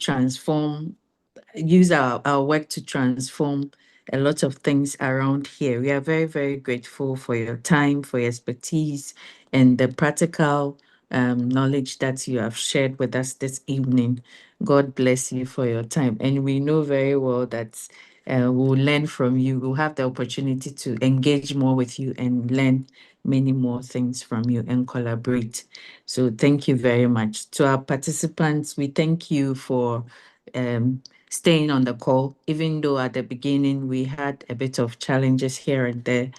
use our work to transform a lot of things around here. We are very, very grateful for your time, for your expertise, and the practical knowledge that you have shared with us this evening. God bless you for your time. And we know very well that we'll learn from you. We'll have the opportunity to engage more with you and learn many more things from you and collaborate. So thank you very much. To our participants, we thank you for staying on the call, even though at the beginning we had a bit of challenges here and there.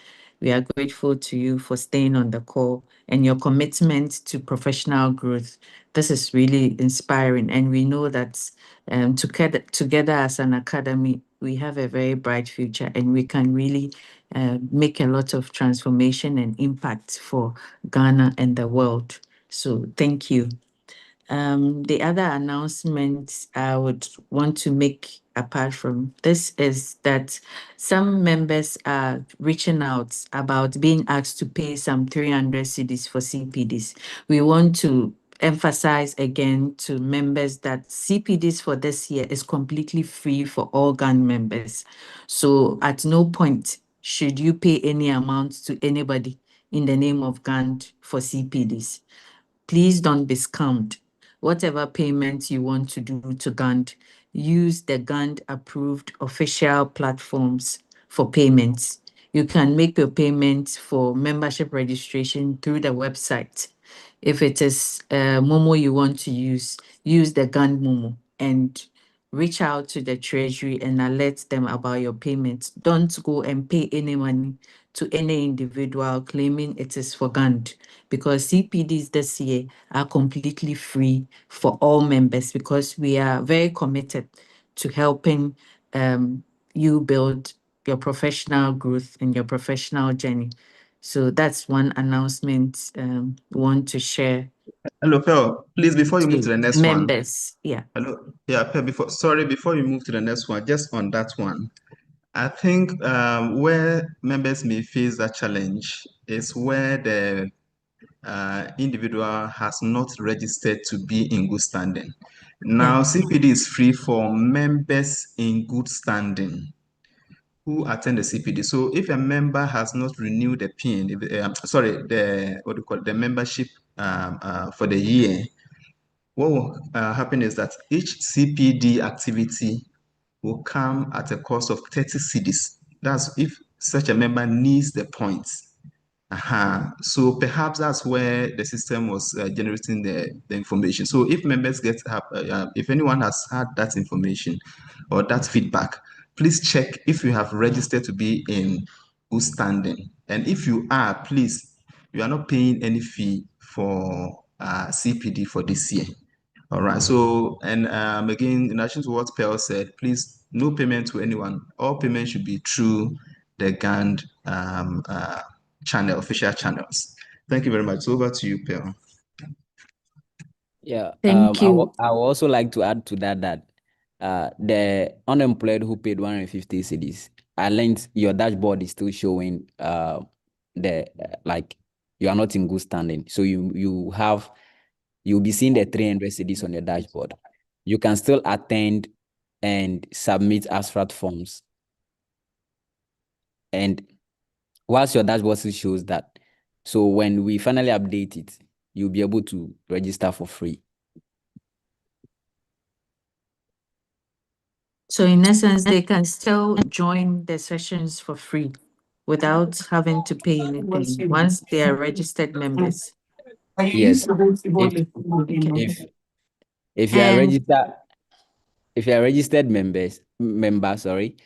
We are grateful to you for staying on the call and your commitment to professional growth. This is really inspiring, and we know that together as an academy, we have a very bright future, and we can really make a lot of transformation and impact for Ghana and the world. So thank you. The other announcement I would want to make apart from this is that some members are reaching out about being asked to pay some 300 cedis for CPDs. We want to emphasize again to members that CPDs for this year is completely free for all GAN members. So at no point should you pay any amount to anybody in the name of GAN for CPDs. Please don't be scammed. Whatever payment you want to do to Gand, use the Gand approved official platforms for payments. You can make your payments for membership registration through the website. If it is Momo you want to use the Gand Momo and reach out to the treasury and alert them about your payments. Don't go and pay any money to any individual claiming it is for Gand, because CPDs this year are completely free for all members, because we are very committed to helping you build your professional growth and your professional journey. So that's one announcement we want to share Hello, Pearl. Please, before you move to to the next one. members. Yeah. Hello. Yeah, Pearl, before you move to the next one, just on that one, I think where members may face that challenge is where the individual has not registered to be in good standing. Now, CPD is free for members in good standing who attend the CPD. So if a member has not renewed the PIN, the membership for the year, what will happen is that each CPD activity will come at a cost of 30 cedis. That's if such a member needs the points. So perhaps that's where the system was generating the information. So if members if anyone has had that information or that feedback, please check if you have registered to be in good standing. And if you are, please, you are not paying any fee for CPD for this year. All right. So, and again, in addition to what Pearl said, please, no payment to anyone. All payments should be through the GAND official channels. Thank you very much. Over to you, Pearl. Yeah. Thank you. I would also like to add to that the unemployed who paid 150 cedis, I learned your dashboard is still showing like you are not in good standing. So you'll be seeing the 300 cedis on your dashboard. You can still attend and submit abstract forms. And whilst your dashboard still shows that, so when we finally update it, you'll be able to register for free. So in essence, they can still join the sessions for free without having to pay anything once they are registered members. Yes. If you are registered, if you are registered member, sorry,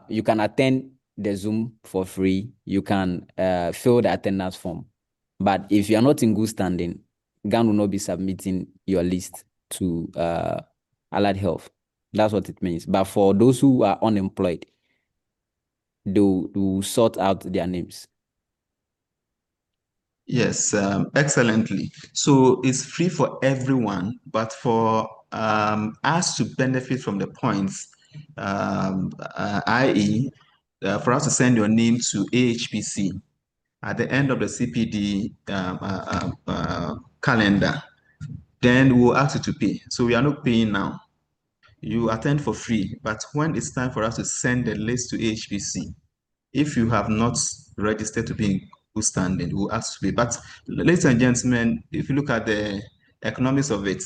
you can attend the Zoom for free. You can fill the attendance form. But if you are not in good standing, GAN will not be submitting your list to Allied Health. That's what it means. But for those who are unemployed, they will sort out their names. Yes, excellently. So it's free for everyone, but for us to benefit from the points, i.e., for us to send your name to AHPC at the end of the CPD calendar, then we'll ask you to pay. So we are not paying now. you attend for free. But when it's time for us to send the list to AHPC, if you have not registered to be in good standing, we'll ask to pay. But ladies and gentlemen, if you look at the economics of it,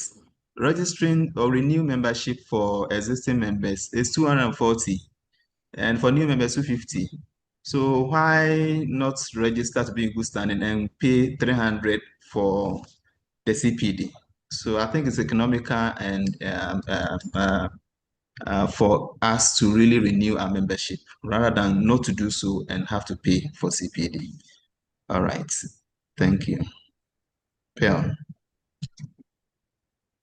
registering or renew membership for existing members is 240, and for new members 250. So why not register to be in good standing and pay 300 for the CPD? So I think it's economical and for us to really renew our membership rather than not to do so and have to pay for CPD. All right. Thank you. Pearl.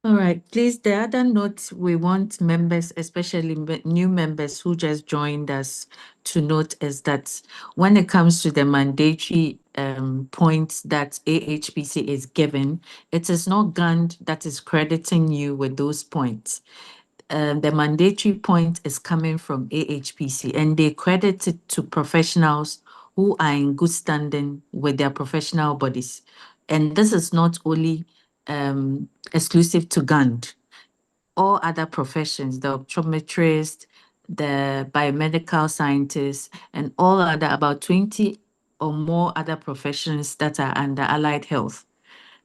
All right, please, the other note we want members, especially new members who just joined us, to note is that when it comes to the mandatory points that AHPC is given, it is not GAND that is crediting you with those points. The mandatory point is coming from AHPC, and they credit it to professionals who are in good standing with their professional bodies. And this is not only exclusive to GAND. All other professions, the optometrist, the biomedical scientists, and all other, about 20 or more other professions that are under allied health.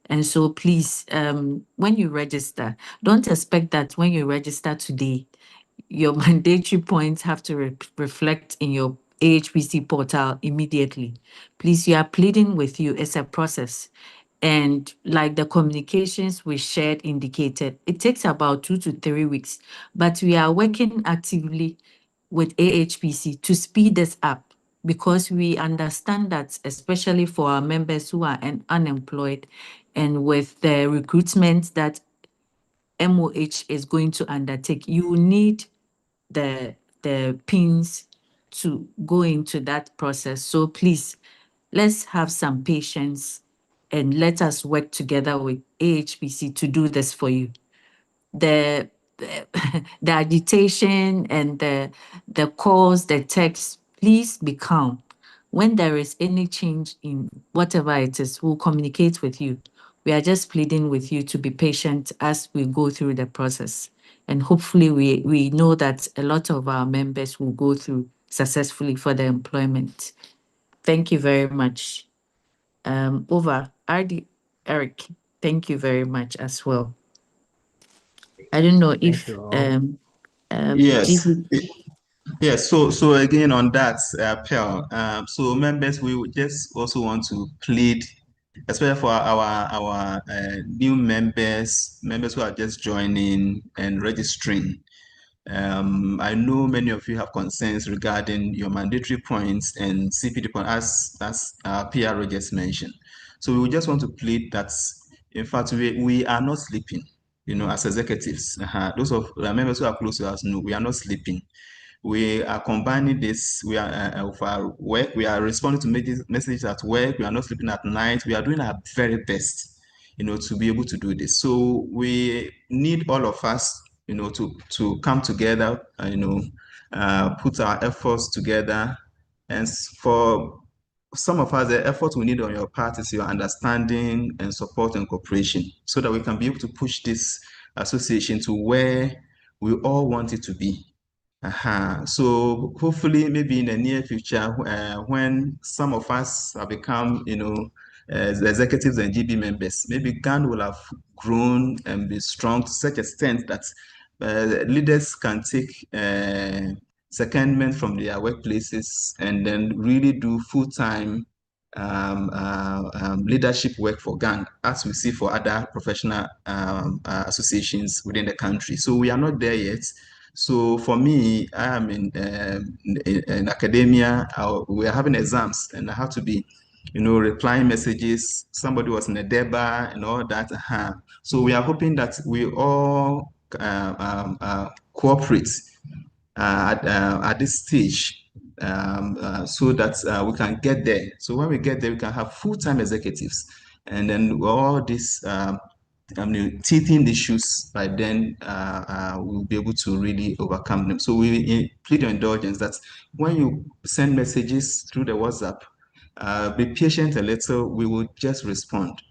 And so please, when you register, don't expect that when you register today, your mandatory points have to reflect in your AHPC portal immediately. Please, we are pleading with you. It's a process. And like the communications we shared indicated, it takes about 2 to 3 weeks, but we are working actively with AHPC to speed this up, because we understand that, especially for our members who are unemployed, and with the recruitment that MOH is going to undertake, you need the pins to go into that process. So please, let's have some patience and let us work together with AHPC to do this for you. The the agitation and the calls, the texts, please be calm. When there is any change in whatever it is, we'll communicate with you. We are just pleading with you to be patient as we go through the process. And hopefully we know that a lot of our members will go through successfully for their employment. Thank you very much. Over. RD Eric, thank you very much as well. I don't know if Yes. GB. Yes, so again on that, Pearl, so members, we would just also want to plead, especially for our new members who are just joining and registering. I know many of you have concerns regarding your mandatory points and CPD points, as PRO just mentioned. So we just want to plead that, in fact, we are not sleeping, as executives. Those of members who are close to us know we are not sleeping. We are combining this. We are with our work. We are responding to messages at work. We are not sleeping at night. We are doing our very best, to be able to do this. So we need all of us, to come together, put our efforts together. And for some of us, the effort we need on your part is your understanding and support and cooperation, so that we can be able to push this association to where we all want it to be. So hopefully, maybe in the near future, when some of us have become, the executives and GB members, maybe GAN will have grown and be strong to such extent that leaders can take secondment from their workplaces and then really do full-time leadership work for GAN, as we see for other professional associations within the country. So we are not there yet. So for me, I am in academia. We are having exams, and I have to be, replying messages. Somebody was in a DEBA and all that. So we are hoping that we all cooperate at this stage, so that we can get there. So when we get there, we can have full-time executives, and then all these teething issues, by then we'll be able to really overcome them. So we plead your indulgence that when you send messages through the WhatsApp, be patient a little. We will just respond.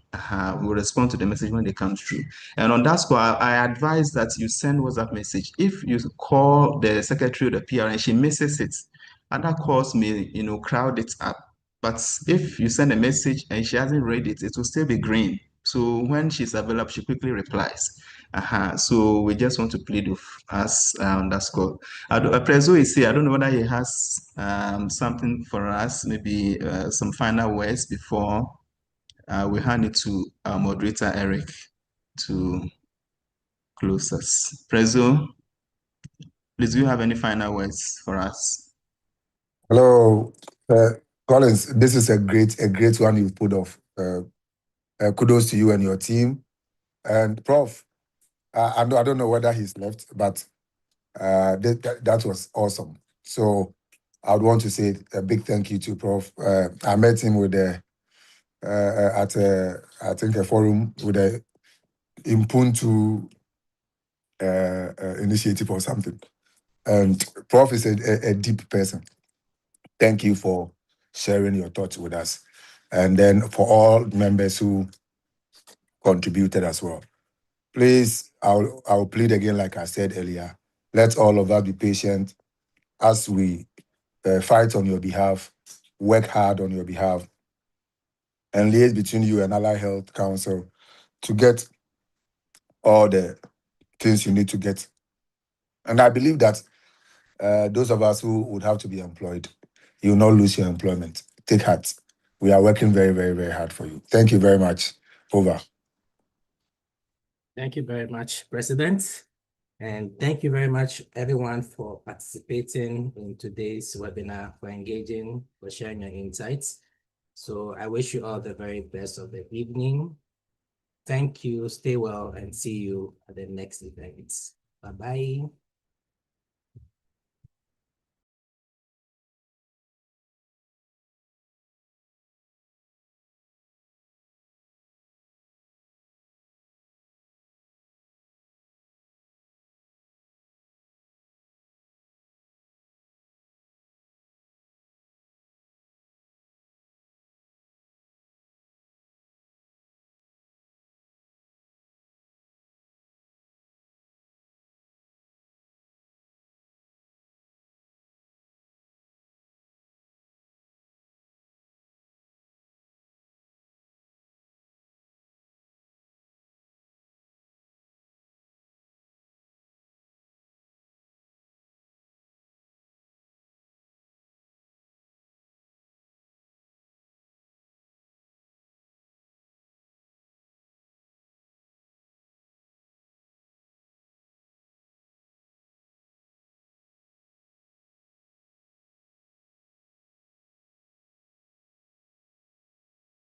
We'll respond to the message when they come through. And on that score, I advise that you send WhatsApp message. If you call the secretary of the PR and she misses it, other calls may, crowd it up. But if you send a message and she hasn't read it, it will still be green. So when she's available, she quickly replies. So we just want to plead with us on that score. Prezo is here. I don't know whether he has something for us, maybe some final words before we hand it to our moderator, Eric, to close us. Prezo, please, do you have any final words for us? Hello, Collins. This is a great one you've put off. Kudos to you and your team. And Prof, I don't know whether he's left, but that was awesome. So I would want to say a big thank you to Prof. I met him with at I think a forum with a Impuntu initiative or something. And Prof is a deep person. Thank you for sharing your thoughts with us. And then for all members who contributed as well. Please, I'll plead again, like I said earlier, let all of us be patient as we fight on your behalf, work hard on your behalf, and liaise between you and Allied Health Council to get all the things you need to get. And I believe that those of us who would have to be employed, you will not lose your employment. Take heart. We are working very, very, very hard for you. Thank you very much. Over. Thank you very much, President. And thank you very much, everyone, for participating in today's webinar, for engaging, for sharing your insights. So I wish you all the very best of the evening. Thank you, stay well, and see you at the next event. Bye-bye.